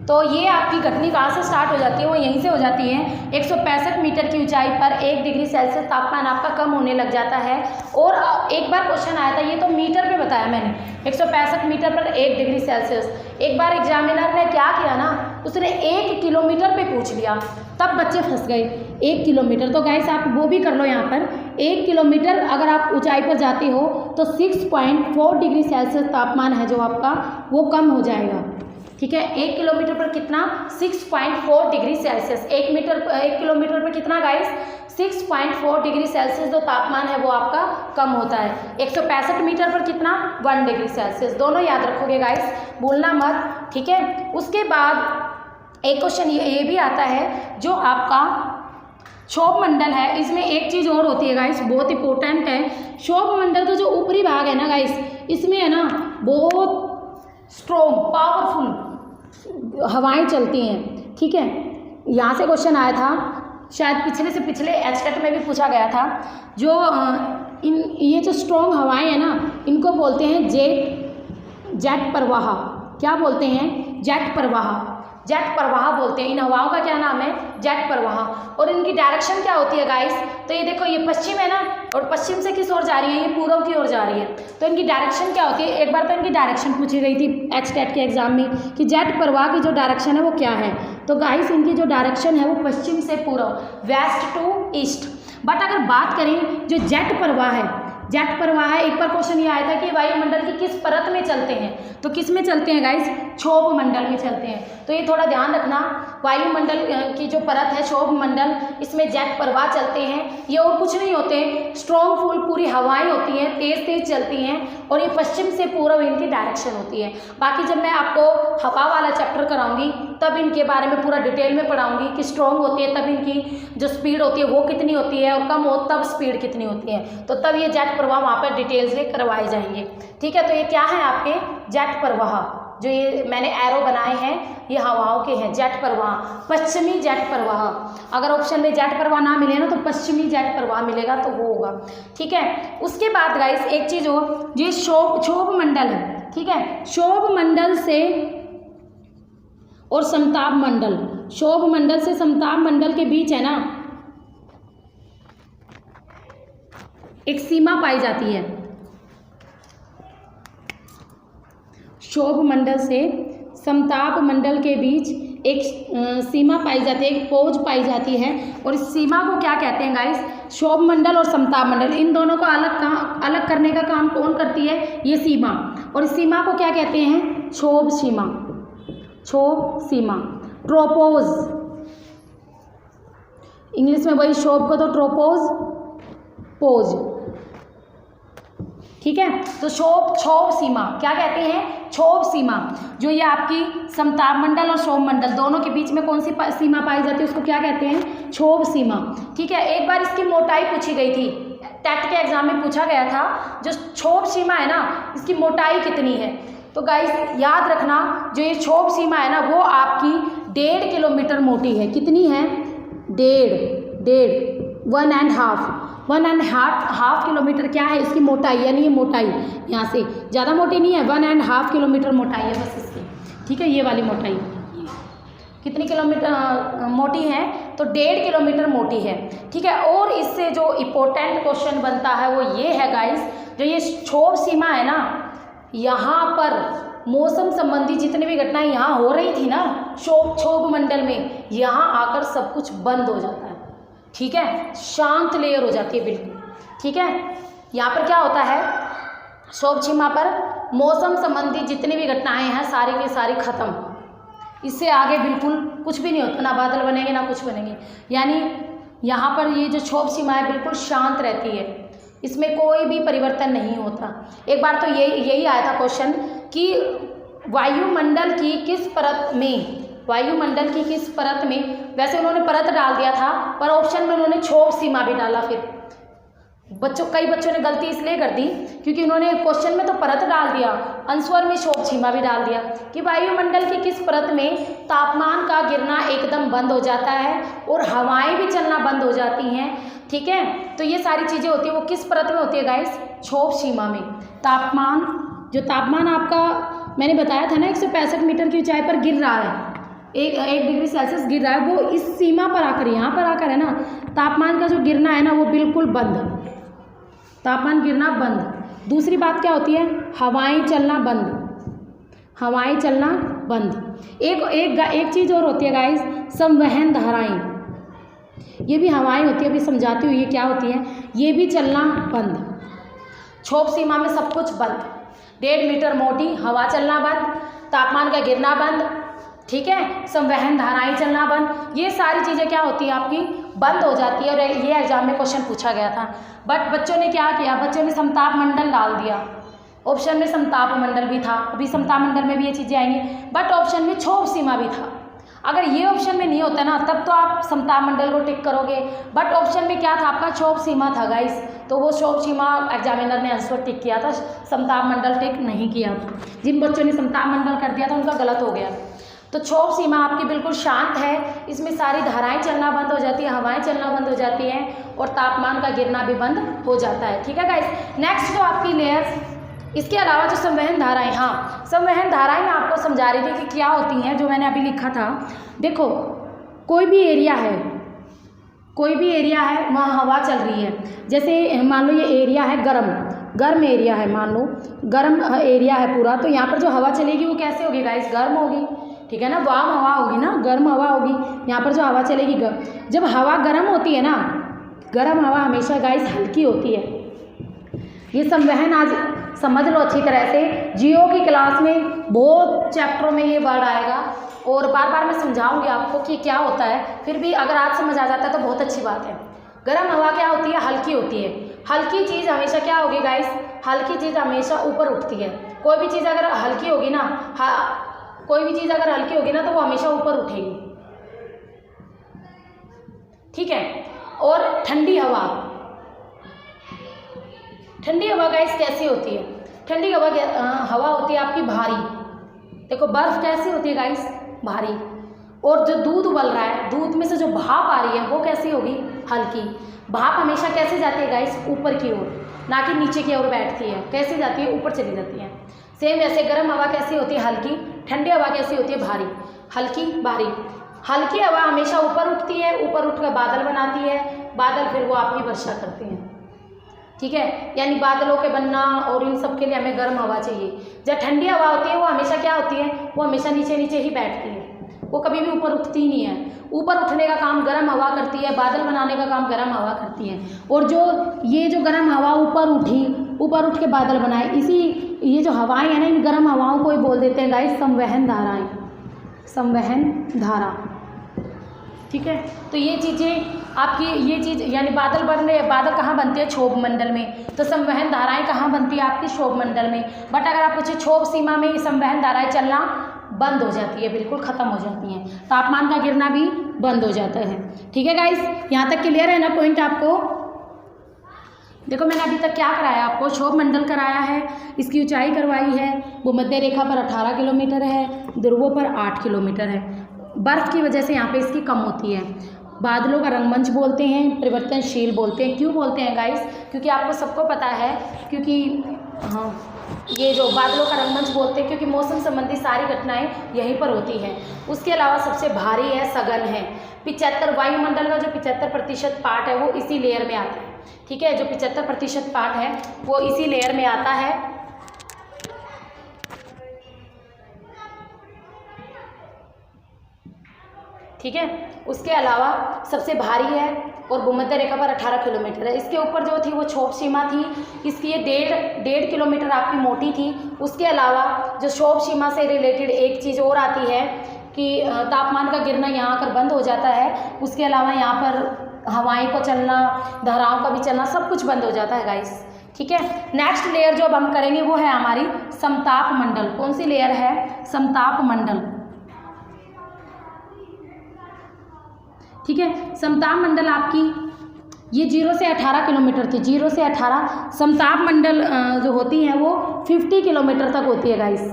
तो ये आपकी घटनी कहाँ से स्टार्ट हो जाती है? वो यहीं से हो जाती है। 165 मीटर की ऊंचाई पर 1 डिग्री सेल्सियस तापमान आपका कम होने लग जाता है। और एक बार क्वेश्चन आया था, ये तो मीटर पे बताया मैंने, 165 मीटर पर 1 डिग्री सेल्सियस। एक बार एग्जामिनर ने क्या किया ना, उसने 1 किलोमीटर पे पूछ लिया, तब बच्चे फंस गए। 1 किलोमीटर, तो गाइस आप वो भी कर लो यहाँ पर। 1 किलोमीटर अगर आप ऊंचाई पर जाते हो तो 6.4 डिग्री सेल्सियस तापमान है जो आपका वो कम हो जाएगा। ठीक है, 1 किलोमीटर पर कितना? 6.4 डिग्री सेल्सियस। 1 किलोमीटर पर कितना गाइस? 6.4 डिग्री सेल्सियस जो तापमान है वो आपका कम होता है। 165 मीटर पर कितना? 1 डिग्री सेल्सियस। दोनों याद रखोगे गाइस, भूलना मत। ठीक है, उसके बाद एक क्वेश्चन ये भी आता है जो आपका क्षोभ मंडल है, इसमें एक चीज़ और होती है गाइस, बहुत इंपॉर्टेंट है। क्षोभ मंडल का जो ऊपरी भाग है ना गाइस, इसमें है ना बहुत स्ट्रॉन्ग पावरफुल हवाएं चलती हैं, ठीक है। यहाँ से क्वेश्चन आया था, शायद पिछले से पिछले एचटेट में भी पूछा गया था। जो ये जो स्ट्रॉन्ग हवाएं हैं ना, इनको बोलते हैं जेट प्रवाह। क्या बोलते हैं? जेट प्रवाह। जेट प्रवाह बोलते हैं। इन हवाओं का क्या नाम है? जेट प्रवाह। और इनकी डायरेक्शन क्या होती है गाइस? तो ये देखो, ये पश्चिम है ना, और पश्चिम से किस ओर जा रही है? ये पूर्व की ओर जा रही है। तो इनकी डायरेक्शन क्या होती है? एक बार तो इनकी डायरेक्शन पूछी गई थी एचटेट के एग्जाम में कि जेट प्रवाह की जो डायरेक्शन है वो क्या है। तो गाइस इनकी जो डायरेक्शन है वो पश्चिम से पूर्व, वेस्ट टू ईस्ट। बट अगर बात करें जो जेट प्रवाह है, जेट प्रवाह है, एक बार क्वेश्चन ये आया था कि वायुमंडल की किस परत में चलते हैं? तो किस में चलते हैं गाइस? क्षोभ मंडल में चलते हैं। तो ये थोड़ा ध्यान रखना, वायुमंडल की जो परत है क्षोभ मंडल, इसमें जेट प्रवाह चलते हैं। ये और कुछ नहीं होते, स्ट्रॉन्ग फुल पूरी हवाएं होती हैं, तेज तेज चलती हैं, और ये पश्चिम से पूर्व इनकी डायरेक्शन होती है। बाकी जब मैं आपको हवा वाला चैप्टर कराऊंगी तब इनके बारे में पूरा डिटेल में पढ़ाऊंगी कि स्ट्रॉन्ग होती है तब इनकी जो स्पीड होती है वो कितनी होती है, और कम हो तब स्पीड कितनी होती है। तो तब ये जेट प्रवाह वहाँ पर डिटेल से करवाए जाएंगे, ठीक है। तो ये क्या है आपके? जेट प्रवाह। जो ये मैंने एरो बनाए हैं ये हवाओं के हैं, जेट प्रवाह, पश्चिमी जेट प्रवाह। अगर ऑप्शन में जेट प्रवाह ना मिले ना तो पश्चिमी जेट प्रवाह मिलेगा, तो वो होगा, ठीक है। उसके बाद गाइस एक चीज़ हो, ये क्षोभ मंडल है, ठीक है। क्षोभ मंडल से और समताप मंडल, क्षोभ मंडल से समताप मंडल के बीच है ना एक सीमा पाई जाती है। क्षोभ मंडल से समताप मंडल के बीच एक सीमा पाई जाती है, एक पोज पाई जाती है, और इस सीमा को क्या कहते हैं गाइस? क्षोभ मंडल और समताप मंडल, इन दोनों को अलग करने का काम कौन करती है? ये सीमा। और इस सीमा को क्या कहते हैं? क्षोभ सीमा। क्षोभ सीमा, ट्रोपोज, इंग्लिश में वही क्षोभ को तो ट्रोपोज पोज, ठीक है। तो क्षोभ सीमा क्या कहते हैं? क्षोभ सीमा। जो ये आपकी समताप मंडल और क्षोभ मंडल दोनों के बीच में कौन सी सीमा पाई जाती है उसको क्या कहते हैं? क्षोभ सीमा, ठीक है। एक बार इसकी मोटाई पूछी गई थी, टेट के एग्जाम में पूछा गया था, जो क्षोभ सीमा है ना इसकी मोटाई कितनी है? तो गाइस याद रखना, जो ये क्षोभ सीमा है ना वो आपकी 1.5 किलोमीटर मोटी है। कितनी है? 1.5 किलोमीटर क्या है इसकी मोटाई, यानी ये मोटाई यहाँ से ज़्यादा मोटी नहीं है, 1.5 किलोमीटर मोटाई है बस इसकी, ठीक है। ये वाली मोटाई कितनी किलोमीटर मोटी है? तो 1.5 किलोमीटर मोटी है, ठीक है। और इससे जो इम्पोर्टेंट क्वेश्चन बनता है वो ये है गाइस, जो ये क्षोभ सीमा है ना, यहाँ पर मौसम संबंधी जितनी भी घटनाएं यहाँ हो रही थी ना क्षोभ मंडल में, यहाँ आकर सब कुछ बंद हो जाता है, ठीक है। शांत लेयर हो जाती है बिल्कुल, ठीक है। यहाँ पर क्या होता है? क्षोभ सीमा पर मौसम संबंधी जितनी भी घटनाएं हैं सारी की सारी खत्म, इससे आगे बिल्कुल कुछ भी नहीं होता, ना बादल बनेंगे ना कुछ बनेंगे। यानी यहाँ पर ये जो क्षोभ सीमा है बिल्कुल शांत रहती है, इसमें कोई भी परिवर्तन नहीं होता। एक बार तो यही आया था क्वेश्चन कि वायुमंडल की किस परत में, वायुमंडल की किस परत में, वैसे उन्होंने परत डाल दिया था पर ऑप्शन में उन्होंने क्षोभ सीमा भी डाला। फिर कई बच्चों ने गलती इसलिए कर दी क्योंकि उन्होंने क्वेश्चन में तो परत डाल दिया, आंसर में क्षोभ सीमा भी डाल दिया कि वायुमंडल की किस परत में तापमान का गिरना एकदम बंद हो जाता है और हवाएं भी चलना बंद हो जाती हैं, ठीक है। तो ये सारी चीज़ें होती है वो किस परत में होती है गाइस? क्षोभ सीमा में। तापमान, जो तापमान आपका मैंने बताया था ना 165 मीटर की ऊंचाई पर गिर रहा है, एक डिग्री सेल्सियस गिर रहा है, वो इस सीमा पर आकर, यहाँ पर आकर है ना, तापमान का जो गिरना है ना वो बिल्कुल बंद, तापमान गिरना बंद। दूसरी बात क्या होती है? हवाएं चलना बंद, हवाएं चलना बंद। एक चीज़ और होती है गाइस, संवहन धाराएं, ये भी हवाएं होती है, अभी समझाती हूँ ये क्या होती है। ये भी चलना बंद, क्षोभ सीमा में सब कुछ बंद, 1.5 मीटर मोटी हवा चलना बंद, तापमान का गिरना बंद, ठीक है, संवहन धाराएं चलना बंद। ये सारी चीज़ें क्या होती है आपकी? बंद हो जाती है। और ये एग्जाम में क्वेश्चन पूछा गया था, बट बच्चों ने क्या किया? बच्चों ने समताप मंडल डाल दिया, ऑप्शन में समताप मंडल भी था, अभी समताप मंडल में भी ये चीज़ें आएंगी, बट ऑप्शन में क्षोभ सीमा भी था। अगर ये ऑप्शन में नहीं होता ना तब तो आप समताप मंडल को टिक करोगे, बट ऑप्शन में क्या था आपका? क्षोभ सीमा था गाइस, तो वो क्षोभ सीमा एग्जामिनर ने आंसर टिक किया था, समताप मंडल टिक नहीं किया था। जिन बच्चों ने समताप मंडल कर दिया था उनका गलत हो गया। तो क्षोभ सीमा आपकी बिल्कुल शांत है, इसमें सारी धाराएं चलना बंद हो जाती है, हवाएं चलना बंद हो जाती हैं और तापमान का गिरना भी बंद हो जाता है। ठीक है गाइस। नेक्स्ट जो आपकी लेयर, इसके अलावा जो संवहन धाराएं, हाँ संवहन धाराएं मैं आपको समझा रही थी कि क्या होती हैं, जो मैंने अभी लिखा था। देखो कोई भी एरिया है, कोई भी एरिया है वहाँ हवा चल रही है, जैसे मान लो ये एरिया है गर्म एरिया है, मान लो गर्म एरिया है पूरा, तो यहाँ पर जो हवा चलेगी वो कैसे होगी गाइस, गर्म होगी। ठीक है ना, वार्म हवा होगी ना, गर्म हवा होगी। यहाँ पर जो हवा चलेगी जब हवा गर्म होती है ना, गर्म हवा हमेशा गाइस हल्की होती है। ये संवहन आज समझ लो अच्छी तरह से, जियो की क्लास में बहुत चैप्टरों में ये वर्ड आएगा और बार बार मैं समझाऊंगी आपको कि क्या होता है, फिर भी अगर आज समझ आ जाता है तो बहुत अच्छी बात है। गर्म हवा क्या होती है, हल्की होती है। हल्की चीज़ हमेशा क्या होगी गाइस, हल्की चीज़ हमेशा ऊपर उठती है। कोई भी चीज़ अगर हल्की होगी ना, कोई भी चीज़ अगर हल्की होगी ना तो वो हमेशा ऊपर उठेगी। ठीक है। और ठंडी हवा, ठंडी हवा गाइस कैसी होती है, ठंडी हवा होती है आपकी भारी। देखो बर्फ कैसी होती है गाइस, भारी। और जो दूध उबल रहा है, दूध में से जो भाप आ रही है वो कैसी होगी, हल्की। भाप हमेशा कैसे जाती है गाइस, ऊपर की ओर, ना कि नीचे की ओर बैठती है। कैसे जाती है, ऊपर चली जाती है। सेम वैसे गर्म हवा कैसी होती है, हल्की। ठंडी हवा कैसी होती है, भारी। हल्की भारी। हल्की हवा हमेशा ऊपर उठती है, ऊपर उठकर बादल बनाती है, बादल फिर वो आपकी वर्षा करते हैं। ठीक है, यानी बादलों के बनना और इन सब के लिए हमें गर्म हवा चाहिए। जब ठंडी हवा होती है वो हमेशा क्या होती है, वो हमेशा नीचे नीचे ही बैठती है, वो कभी भी ऊपर उठती ही नहीं है। ऊपर उठने का काम गर्म हवा करती है, बादल बनाने का काम गर्म हवा करती है। और जो ये जो गर्म हवा ऊपर उठी, ऊपर उठ के बादल बनाए, इसी ये जो हवाएं हैं ना, इन गर्म हवाओं को ही बोल देते हैं गाइस संवहन धाराएं, संवहन धारा। ठीक है, तो ये चीज़ें आपकी, ये चीज़ यानी बादल कहाँ बनते हैं, क्षोभ मंडल में। तो संवहन धाराएं कहाँ बनती है, आपकी क्षोभ मंडल में। बट अगर आप पूछे क्षोभ सीमा में संवहन धाराएं चलना बंद हो जाती है, बिल्कुल ख़त्म हो जाती हैं, तापमान का गिरना भी बंद हो जाता है। ठीक है गाइस, यहाँ तक क्लियर है ना पॉइंट आपको। देखो मैंने अभी तक क्या कराया आपको, क्षोभ मंडल कराया है, इसकी ऊंचाई करवाई है, वो मध्य रेखा पर 18 किलोमीटर है, ध्रुवों पर 8 किलोमीटर है। बर्फ़ की वजह से यहाँ पे इसकी कम होती है। बादलों का रंगमंच बोलते हैं, परिवर्तनशील बोलते हैं। क्यों बोलते हैं गाइस, क्योंकि आपको सबको पता है, क्योंकि हाँ ये जो बादलों का रंगमंच बोलते हैं क्योंकि मौसम संबंधी सारी घटनाएं यहीं पर होती हैं। उसके अलावा सबसे भारी है, सघन है। 75 वायुमंडल का जो 75% पार्ट है वो इसी लेयर में आता है। ठीक है, जो 75% पार्ट है वो इसी लेयर में आता है। ठीक है, उसके अलावा सबसे भारी है और भूमध्य रेखा पर 18 किलोमीटर है। इसके ऊपर जो थी वो क्षोभ सीमा थी, इसकी ये 1.5 किलोमीटर आपकी मोटी थी। उसके अलावा जो क्षोभ सीमा से रिलेटेड एक चीज़ और आती है कि तापमान का गिरना यहाँ आकर बंद हो जाता है। उसके अलावा यहाँ पर हवाएं को चलना, धाराओं का भी चलना, सब कुछ बंद हो जाता है गाइस। ठीक है, नेक्स्ट लेयर जो अब हम करेंगे वो है हमारी समताप मंडल। कौन सी लेयर है, समताप मंडल। ठीक है, समताप मंडल आपकी ये 0 से 18 किलोमीटर थी, 0 से 18। समताप मंडल जो होती है वो 50 किलोमीटर तक होती है गाइस।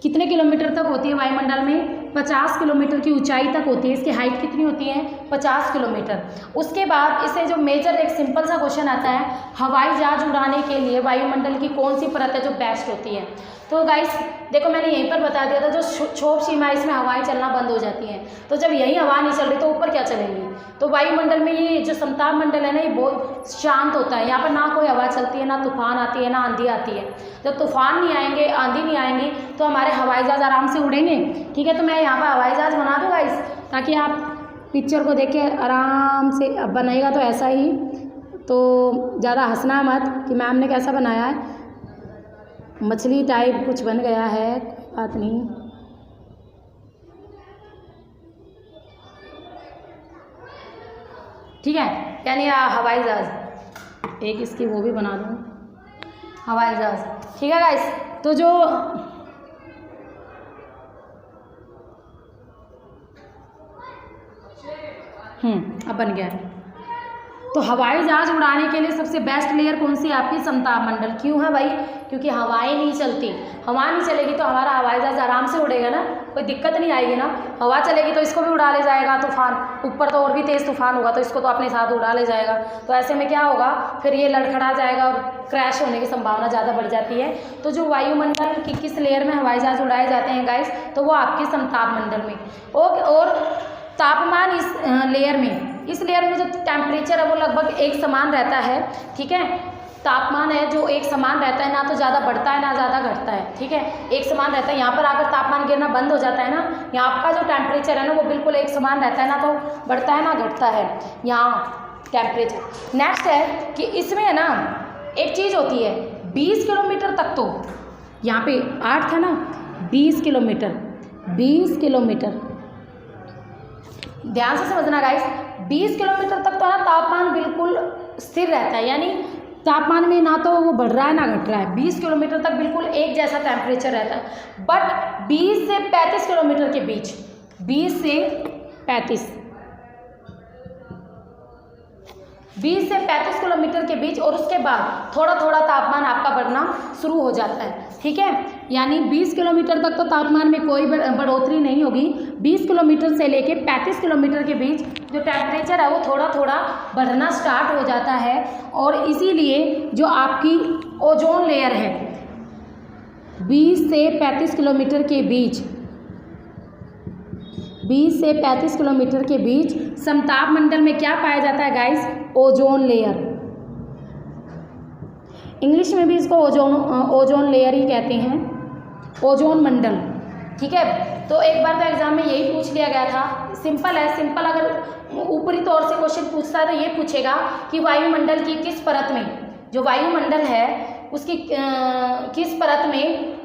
कितने किलोमीटर तक होती है वायुमंडल में, 50 किलोमीटर की ऊंचाई तक होती है। इसकी हाइट कितनी होती है, 50 किलोमीटर। उसके बाद इसे जो मेजर एक सिंपल सा क्वेश्चन आता है, हवाई जहाज उड़ाने के लिए वायुमंडल की कौन सी परत है जो बेस्ट होती है। तो गाइस देखो मैंने यहीं पर बता दिया था, जो क्षोभ सीमा इसमें हवाएं चलना बंद हो जाती हैं। तो जब यही हवा नहीं चल रही तो ऊपर क्या चलेंगी। तो वायुमंडल में ये जो समताप मंडल है ना, ये बहुत शांत होता है। यहाँ पर ना कोई हवा चलती है, ना तूफान आती है, ना आंधी आती है। जब तूफान नहीं आएंगे, आंधी नहीं आएंगी तो हमारे हवाई जहाज आराम से उड़ेंगे। ठीक है, तो मैं यहाँ पर हवाई जहाज बना दूँ गाइस, ताकि आप पिक्चर को देख के आराम से। अब बनाएगा तो ऐसा ही, तो ज़्यादा हंसना मत कि मैम ने कैसा बनाया है, मछली टाइप कुछ बन गया है, कोई बात नहीं। ठीक है, यानी हवाई जहाज एक इसकी वो भी बना दूँ, हवाई जहाज। ठीक है गाइस, तो जो अब बन गया है। तो हवाई जहाज उड़ाने के लिए सबसे बेस्ट लेयर कौन सी है आपकी? समताप मंडल। क्यों है भाई? क्योंकि हवाएं नहीं चलती। हवा नहीं चलेगी तो हमारा हवाई जहाज आराम से उड़ेगा ना, कोई दिक्कत नहीं आएगी ना। हवा चलेगी तो इसको भी उड़ा ले जाएगा तूफान, ऊपर तो और भी तेज़ तूफान होगा तो इसको तो अपने साथ उड़ा ले जाएगा। तो ऐसे में क्या होगा, फिर ये लड़खड़ा जाएगा और क्रैश होने की संभावना ज़्यादा बढ़ जाती है। तो जो वायुमंडल की किस लेयर में हवाई जहाज उड़ाए जाते हैं गाइस, तो वो आपके समताप मंडल में। और तापमान इस लेयर में, इस लेयर में जो टेम्परेचर है वो लगभग एक समान रहता है, ठीक है। तापमान है जो एक समान रहता है, ना तो ज़्यादा बढ़ता है ना ज़्यादा घटता है, ठीक है, एक समान रहता है। यहाँ पर अगर तापमान गिरना बंद हो जाता है ना, यहाँ का जो टेम्परेचर है ना वो बिल्कुल एक समान रहता है, ना तो बढ़ता है ना घटता है यहाँ टेम्परेचर। नेक्स्ट है कि इसमें है ना एक चीज़ होती है, 20 किलोमीटर तक, तो यहाँ पे 8 था ना, 20 किलोमीटर, 20 किलोमीटर, ध्यान से समझना गाइस, 20 किलोमीटर तक तो ना तापमान बिल्कुल स्थिर रहता है, यानी तापमान में ना तो वो बढ़ रहा है ना घट रहा है। 20 किलोमीटर तक बिल्कुल एक जैसा टेम्परेचर रहता है। बट 20 से 35 किलोमीटर के बीच, 20 से 35 किलोमीटर के बीच, और उसके बाद थोड़ा थोड़ा तापमान आपका बढ़ना शुरू हो जाता है, ठीक है। यानी 20 किलोमीटर तक तो तापमान में कोई बढ़ोतरी नहीं होगी। 20 किलोमीटर से लेके 35 किलोमीटर के बीच जो टेम्परेचर है वो थोड़ा थोड़ा बढ़ना स्टार्ट हो जाता है। और इसीलिए जो आपकी ओजोन लेयर है, 20 से 35 किलोमीटर के बीच, 20 से 35 किलोमीटर के बीच समताप मंडल में क्या पाया जाता है गाइस? Ozone layer. इंग्लिश में भी इसको ओजोन लेयर ही कहते हैं, ओजोन मंडल, ठीक है। तो एक बार तो एग्जाम में यही पूछ लिया गया था, सिंपल है, सिंपल। अगर ऊपरी तौर से क्वेश्चन पूछता है तो ये पूछेगा कि वायुमंडल की किस परत में, जो वायुमंडल है उसकी किस परत में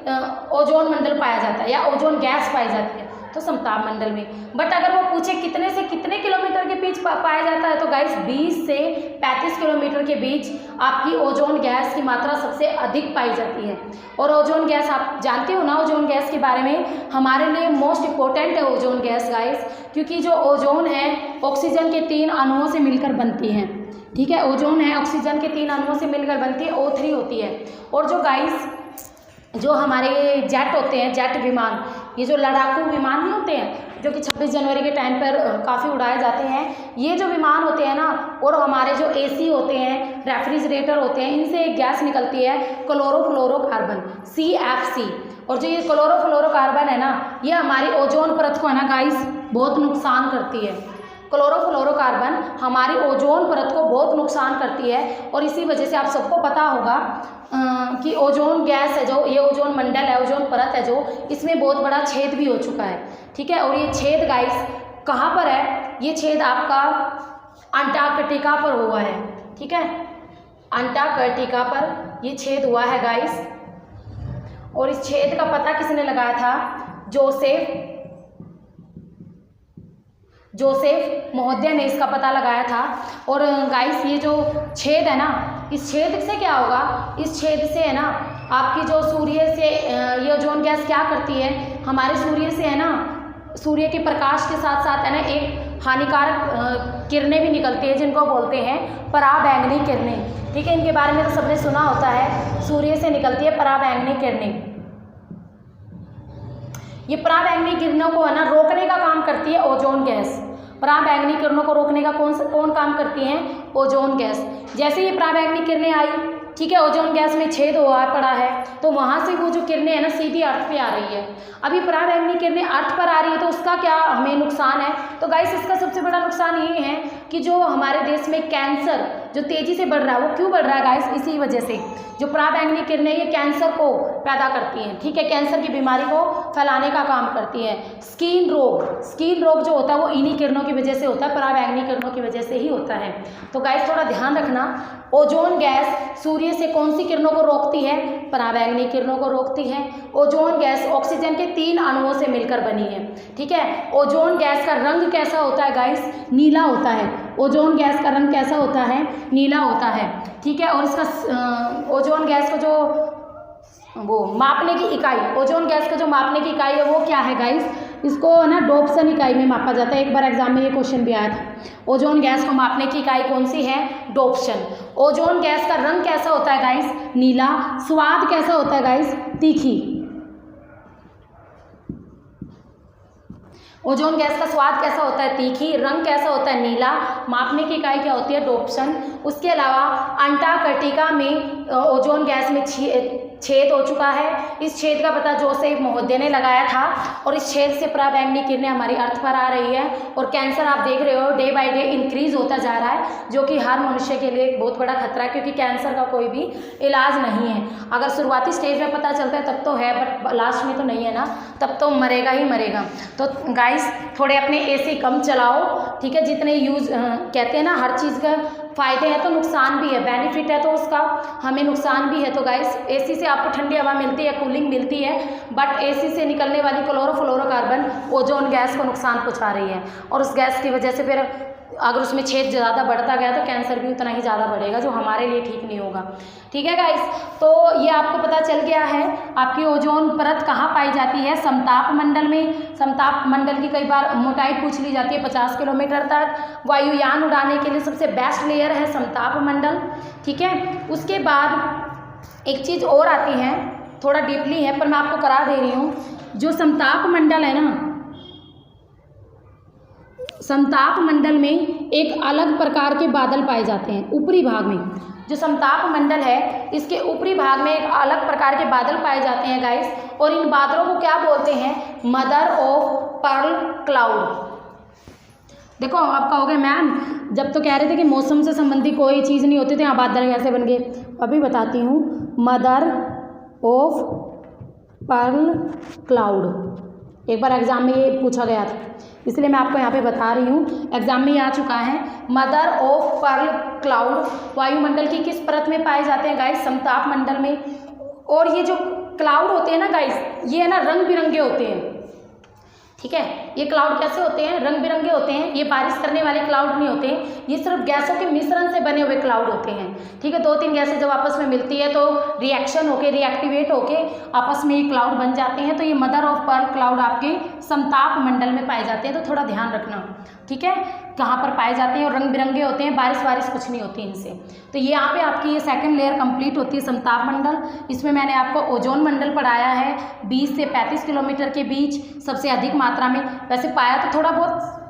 ओजोन मंडल पाया जाता है या ओजोन गैस पाई जाती है, तो समताप मंडल में। बट अगर वो पूछे कितने से कितने किलोमीटर के बीच पाया जाता है, तो गाइस 20 से 35 किलोमीटर के बीच आपकी ओजोन गैस की मात्रा सबसे अधिक पाई जाती है। और ओजोन गैस आप जानते हो ना, ओजोन गैस के बारे में, हमारे लिए मोस्ट इम्पोर्टेंट है ओजोन गैस गाइस, क्योंकि जो ओजोन है ऑक्सीजन के 3 अणुओं से मिलकर बनती है, ठीक है। ओजोन है ऑक्सीजन के 3 अणुओं से मिलकर बनती है, O3 होती है। और जो गाइस जो हमारे जेट होते हैं, जेट विमान, ये जो लड़ाकू विमान नहीं होते हैं जो कि 26 जनवरी के टाइम पर काफ़ी उड़ाए जाते हैं, ये जो विमान होते हैं ना, और हमारे जो AC होते हैं, रेफ्रिजरेटर होते हैं, इनसे एक गैस निकलती है क्लोरोफ्लोरोकार्बन, CFC। और जो ये क्लोरोफ्लोरोकार्बन है ना, ये हमारी ओजोन परत को है ना गाइस बहुत नुकसान करती है। क्लोरोफ्लोरोकार्बन हमारी ओजोन परत को बहुत नुकसान करती है। और इसी वजह से आप सबको पता होगा कि ओजोन गैस है, जो ये ओजोन मंडल है, ओजोन परत है जो, इसमें बहुत बड़ा छेद भी हो चुका है, ठीक है। और ये छेद गाइस कहाँ पर है? ये छेद आपका अंटार्कटिका पर हुआ है, ठीक है, अंटार्कटिका पर ये छेद हुआ है गाइस। और इस छेद का पता किसने लगाया था? जोसेफ महोदय ने इसका पता लगाया था। और गाइस ये जो छेद है ना, इस छेद से क्या होगा? इस छेद से है ना आपकी जो सूर्य से ये ओजोन गैस क्या करती है, हमारे सूर्य से है ना, सूर्य के प्रकाश के साथ साथ है ना एक हानिकारक किरणें भी निकलती है जिनको बोलते हैं पराबैंगनी किरणें, ठीक है। इनके बारे में तो सबने सुना होता है, सूर्य से निकलती है पराबैंगनी किरणें। ये पराबैंगनी किरणों को है ना रोकने का काम करती है ओजोन गैस। पराबैंगनी किरणों को रोकने का कौन काम करती है? Ozone gas. जैसे ये पराबैंगनी किरणें आई, ठीक है, ओजोन गैस में छेद हुआ पड़ा है, तो वहाँ से वो जो किरणें है ना सीधी अर्थ पे आ रही है। अभी पराबैंगनी किरणें अर्थ पर आ रही है तो उसका क्या हमें नुकसान है? तो गाइस इसका सबसे बड़ा नुकसान ये है कि जो हमारे देश में कैंसर जो तेज़ी से बढ़ रहा है, वो क्यों बढ़ रहा है गाइस? इसी वजह से जो पराबैंगनी किरणें ये कैंसर को पैदा करती हैं, ठीक है, कैंसर की बीमारी को फैलाने का काम करती है। स्किन रोग जो होता है वो इन्हीं किरणों की वजह से होता है, पराबैंगनी किरणों की वजह से ही होता है। तो गाइस थोड़ा ध्यान रखना, ओजोन गैस सूर्य से कौन सी किरणों को रोकती है? पराबैंगनी किरणों को रोकती है। ओजोन गैस ऑक्सीजन के 3 अणुओं से मिलकर बनी है, ठीक है। ओजोन गैस का रंग कैसा होता है गाइस? नीला होता है। ओजोन गैस का रंग कैसा होता है? नीला होता है, ठीक है। और इसका ओजोन गैस को जो वो मापने की इकाई, ओजोन गैस का जो मापने की इकाई है वो क्या है गाइस? इसको ना डोप्सन इकाई में मापा जाता है। एक बार एग्जाम में ये क्वेश्चन भी आया था। ओजोन गैस को मापने की इकाई कौन सी है? डोप्सन। ओजोन गैस का रंग कैसा होता है गाइस? नीला। स्वाद कैसा होता है गाइस? तीखी। ओजोन गैस का स्वाद कैसा होता है? तीखी। रंग कैसा होता है? नीला। मापने की इकाई क्या होती है? डोप्सन। उसके अलावा अंटार्कटिका में ओजोन गैस में छेद हो चुका है। इस छेद का पता जोसेफ महोदय ने लगाया था और इस छेद से पराबैंगनी किरणें हमारी अर्थ पर आ रही है और कैंसर आप देख रहे हो डे बाय डे इंक्रीज होता जा रहा है, जो कि हर मनुष्य के लिए एक बहुत बड़ा खतरा है, क्योंकि कैंसर का कोई भी इलाज नहीं है। अगर शुरुआती स्टेज में पता चलता है तब तो है, बट लास्ट में तो नहीं है ना, तब तो मरेगा ही मरेगा। तो गाइस थोड़े अपने एसी कम चलाओ, ठीक है। जितने यूज़ कहते हैं ना, हर चीज़ का फ़ायदे हैं तो नुकसान भी है, बेनिफिट है तो उसका हमें नुकसान भी है। तो गाइस एसी से आपको ठंडी हवा मिलती है, कूलिंग मिलती है, बट एसी से निकलने वाली क्लोरोफ्लोरोकार्बन ओजोन गैस को नुकसान पहुंचा रही है और उस गैस की वजह से फिर अगर उसमें छेद ज़्यादा बढ़ता गया तो कैंसर भी उतना ही ज़्यादा बढ़ेगा, जो हमारे लिए ठीक नहीं होगा। ठीक है गाइस, तो ये आपको पता चल गया है आपकी ओजोन परत कहाँ पाई जाती है? समताप मंडल में। समताप मंडल की कई बार मोटाई पूछ ली जाती है 50 किलोमीटर तक। वायुयान उड़ाने के लिए सबसे बेस्ट लेयर है समताप मंडल। ठीक है, उसके बाद एक चीज़ और आती है, थोड़ा डीपली है पर मैं आपको करा दे रही हूँ। जो समताप मंडल है ना, समताप मंडल में एक अलग प्रकार के बादल पाए जाते हैं ऊपरी भाग में। जो समताप मंडल है इसके ऊपरी भाग में एक अलग प्रकार के बादल पाए जाते हैं गाइस, और इन बादलों को क्या बोलते हैं? Mother of pearl cloud. देखो आप कहोगे मैम जब तो कह रहे थे कि मौसम से संबंधित कोई चीज़ नहीं होती थी, यहाँ बादल कैसे बन गए? अभी बताती हूँ। मदर ऑफ पर्ल क्लाउड एक बार एग्जाम में ये पूछा गया था, इसलिए मैं आपको यहाँ पे बता रही हूँ, एग्जाम में आ चुका है। मदर ऑफ पर्ल क्लाउड वायुमंडल की किस परत में पाए जाते हैं गाइस? समताप मंडल में। और ये जो क्लाउड होते हैं ना गाइस, ये है ना रंग बिरंगे होते हैं। ठीक है, ये क्लाउड कैसे होते हैं? रंग बिरंगे होते हैं। ये बारिश करने वाले क्लाउड नहीं होते हैं, ये सिर्फ गैसों के मिश्रण से बने हुए क्लाउड होते हैं। ठीक है, 2-3 गैसें जब आपस में मिलती है तो रिएक्शन होके, रिएक्टिवेट होके आपस में ये क्लाउड बन जाते हैं। तो ये मदर ऑफ पर्ल क्लाउड आपके समताप मंडल में पाए जाते हैं, तो थोड़ा ध्यान रखना। ठीक है, कहाँ पर पाए जाते हैं और रंग बिरंगे होते हैं, बारिश वारिश कुछ नहीं होती इनसे। तो ये यहाँ पे आपकी ये सेकंड लेयर कंप्लीट होती है समताप मंडल। इसमें मैंने आपको ओजोन मंडल पढ़ाया है 20 से 35 किलोमीटर के बीच सबसे अधिक मात्रा में। वैसे पाया तो थोड़ा बहुत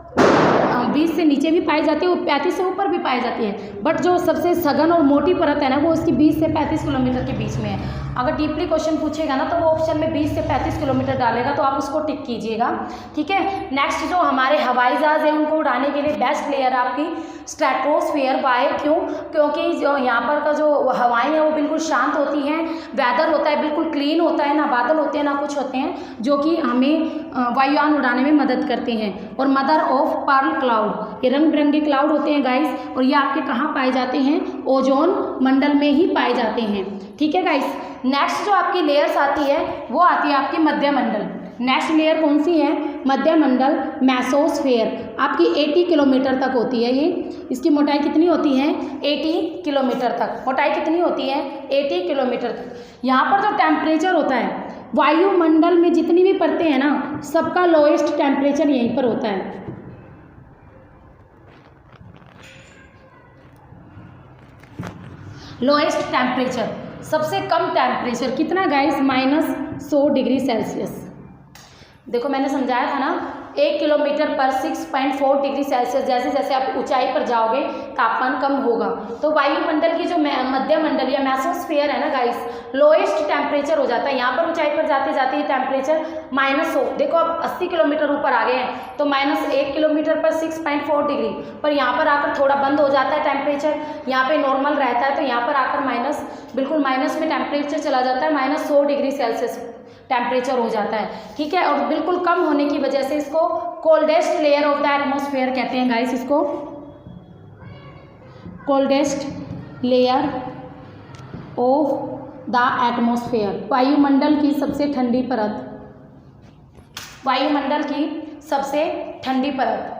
20 से नीचे भी पाई जाती है, वो 35 से ऊपर भी पाई जाती है, बट जो सबसे सघन और मोटी परत है ना वो उसकी 20 से 35 किलोमीटर के बीच में है। अगर डीपली क्वेश्चन पूछेगा ना तो वो ऑप्शन में 20 से 35 किलोमीटर डालेगा, तो आप उसको टिक कीजिएगा। ठीक है, नेक्स्ट जो हमारे हवाई जहाज है उनको उड़ाने के लिए बेस्ट लेयर आपकी स्ट्रेटोस्फीयर। वाई? क्यों? क्योंकि जो यहाँ पर का जो हवाएं हैं वो बिल्कुल शांत होती हैं, वेदर होता है बिल्कुल क्लीन होता है, ना बादल होते हैं ना कुछ होते हैं, जो कि हमें वायुयान उड़ाने में मदद करते हैं। और मदर ऑफ पर्ल क्लाउड, ये रंग बिरंगे क्लाउड होते हैं गाइस, और ये आपके कहाँ पाए जाते हैं? ओजोन मंडल में ही पाए जाते हैं। ठीक है गाइस, नेक्स्ट जो आपकी लेयर्स आती है वो आती है आपकी मध्य मंडल। नेक्स्ट लेयर कौन सी है? मध्य मंडल मेसोस्फेयर। आपकी 80 किलोमीटर तक होती है ये। इसकी मोटाई कितनी होती है? 80 किलोमीटर तक। मोटाई कितनी होती है? 80 किलोमीटर तक। यहाँ पर जो टेम्परेचर होता है वायुमंडल में जितनी भी परतें हैं ना, सबका लोएस्ट टेम्परेचर यहीं पर होता है। लोएस्ट टेम्परेचर, सबसे कम टेम्परेचर कितना गाइस? -100 degree Celsius. देखो मैंने समझाया था ना, 1 किलोमीटर पर 6.4 डिग्री सेल्सियस। जैसे जैसे आप ऊंचाई पर जाओगे तापमान कम होगा। तो वायुमंडल की जो मध्य मंडल या मेसोस्फीयर है ना गाइस, लोएस्ट टेम्परेचर हो जाता है। यहाँ पर ऊंचाई पर जाते जाते ये टेम्परेचर -100, देखो अब 80 किलोमीटर ऊपर आ गए हैं तो -1 किलोमीटर पर 6.4 डिग्री, पर यहाँ पर आकर थोड़ा बंद हो जाता है टेम्परेचर, यहाँ पे नॉर्मल रहता है, तो यहाँ पर आकर बिल्कुल माइनस में टेम्परेचर चला जाता है, -100 डिग्री सेल्सियस टेम्परेचर हो जाता है। ठीक है, और बिल्कुल कम होने की वजह से इसको coldest layer of the atmosphere कहते हैं गाइस। इसको coldest layer of the atmosphere, वायुमंडल की सबसे ठंडी परत, वायुमंडल की सबसे ठंडी परत।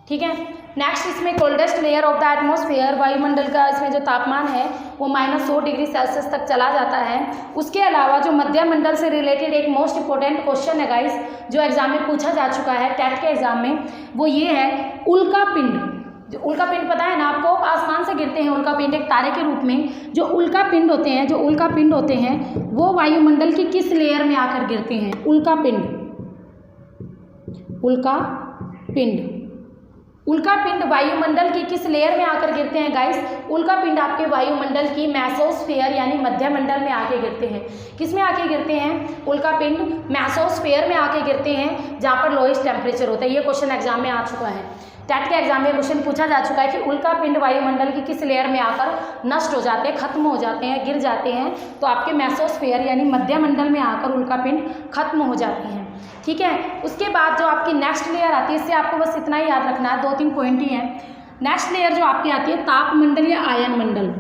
ठीक है, नेक्स्ट इसमें coldest layer of the atmosphere, वायुमंडल का इसमें जो तापमान है वो -100 डिग्री सेल्सियस तक चला जाता है। उसके अलावा जो मध्यमंडल से रिलेटेड एक मोस्ट इंपॉर्टेंट क्वेश्चन है गाइस, जो एग्जाम में पूछा जा चुका है टेट के एग्जाम में, वो ये है उल्का पिंड। जो उल्का पिंड पता है ना आपको, आसमान से गिरते हैं उल्का पिंड एक तारे के रूप में। जो उल्का पिंड होते हैं वो वायुमंडल की किस लेयर में आकर गिरते हैं? उल्का पिंड वायुमंडल की किस लेयर में आकर गिरते हैं गाइस? उल्का पिंड आपके वायुमंडल की मेसोस्फीयर यानी मध्यमंडल में आके गिरते हैं। किस में आके गिरते हैं? उल्का पिंड मेसोस्फीयर में आके गिरते हैं, जहाँ पर लोएस्ट टेम्परेचर होता है। ये क्वेश्चन एग्जाम में आ चुका है, टेट के एग्जाम में क्वेश्चन पूछा जा चुका है कि उल्का पिंड वायुमंडल की किस लेयर में आकर नष्ट हो जाते हैं, खत्म हो जाते हैं, गिर जाते हैं। तो आपके मेसोस्फीयर यानी मध्यमंडल में आकर उल्का पिंड खत्म हो जाते हैं। ठीक है, उसके बाद जो आपकी नेक्स्ट लेयर आती है, इससे आपको बस इतना ही याद रखना है, 2-3 पॉइंट ही हैं। नेक्स्ट लेयर जो आपकी आती है तापमंडल या आयन मंडल।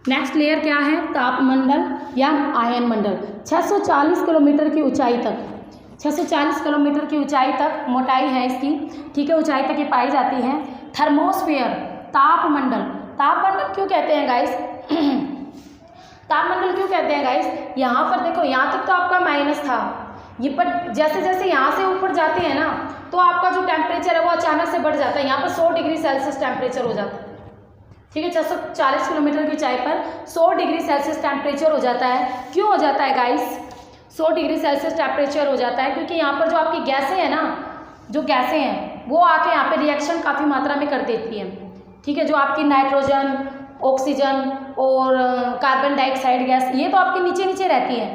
नेक्स्ट लेयर क्या है? तापमंडल या आयन मंडल। 640 किलोमीटर की ऊंचाई तक, 640 किलोमीटर की ऊंचाई तक मोटाई है इसकी, ठीक है, ऊंचाई तक ये पाई जाती है। थर्मोस्फीयर, तापमंडल क्यों कहते हैं गाइस? तापमंडल क्यों कहते हैं गाइस? यहाँ पर देखो, यहाँ तक तो आपका माइनस था, ये पर जैसे जैसे यहाँ से ऊपर जाते हैं ना, तो आपका जो टेम्परेचर है वो अचानक से बढ़ जाता है। यहाँ पर 100 डिग्री सेल्सियस टेम्परेचर हो जाता है, ठीक है, 640 किलोमीटर की ऊंचाई पर 100 डिग्री सेल्सियस टेम्परेचर हो जाता है। क्यों हो जाता है गाइस 100 डिग्री सेल्सियस टेम्परेचर हो जाता है? क्योंकि यहाँ पर जो आपकी गैसें हैं ना, जो गैसें हैं वो आके यहाँ पे रिएक्शन काफ़ी मात्रा में कर देती हैं, ठीक है। जो आपकी नाइट्रोजन, ऑक्सीजन और कार्बन डाइऑक्साइड गैस, ये तो आपके नीचे नीचे रहती है,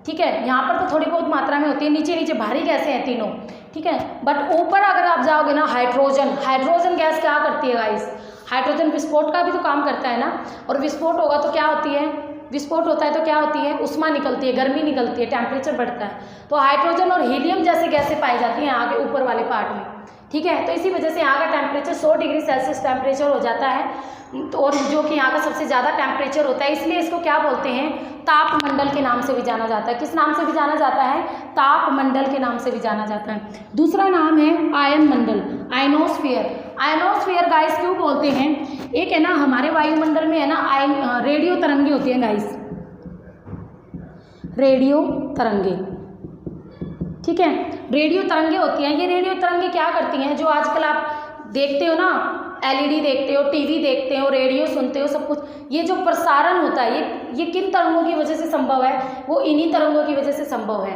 ठीक है। यहाँ पर तो थोड़ी बहुत मात्रा में होती है, नीचे नीचे भारी गैसें हैं तीनों, ठीक है। बट ऊपर अगर आप जाओगे ना, हाइड्रोजन गैस क्या करती है गाइस? हाइड्रोजन विस्फोट का भी तो काम करता है ना, और विस्फोट होगा तो क्या होती है? विस्फोट होता है तो क्या होती है? उष्मा निकलती है, गर्मी निकलती है, टेम्परेचर बढ़ता है। तो हाइड्रोजन और हीलियम जैसी गैसें पाई जाती हैं आगे ऊपर वाले पार्ट में, ठीक है। तो इसी वजह से यहाँ का टेम्परेचर 100 डिग्री सेल्सियस टेम्परेचर हो जाता है, तो और जो कि यहाँ का सबसे ज़्यादा टेम्परेचर होता है, इसलिए इसको क्या बोलते हैं? तापमंडल के नाम से भी जाना जाता है। किस नाम से भी जाना जाता है? तापमंडल के नाम से भी जाना जाता है। दूसरा नाम है आयन मंडल, आयनोस्फीयर गाइस क्यों बोलते हैं? एक है ना हमारे वायुमंडल में है ना रेडियो तरंगे होती हैं गाइस, रेडियो तरंगे, ठीक है, रेडियो तरंगे होती हैं। ये रेडियो तरंगे क्या करती हैं? जो आजकल आप देखते हो ना, एलईडी देखते हो, टीवी देखते हो, रेडियो सुनते हो, सब कुछ, ये जो प्रसारण होता है ये किन तरंगों की वजह से संभव है? वो इन्हीं तरंगों की वजह से संभव है।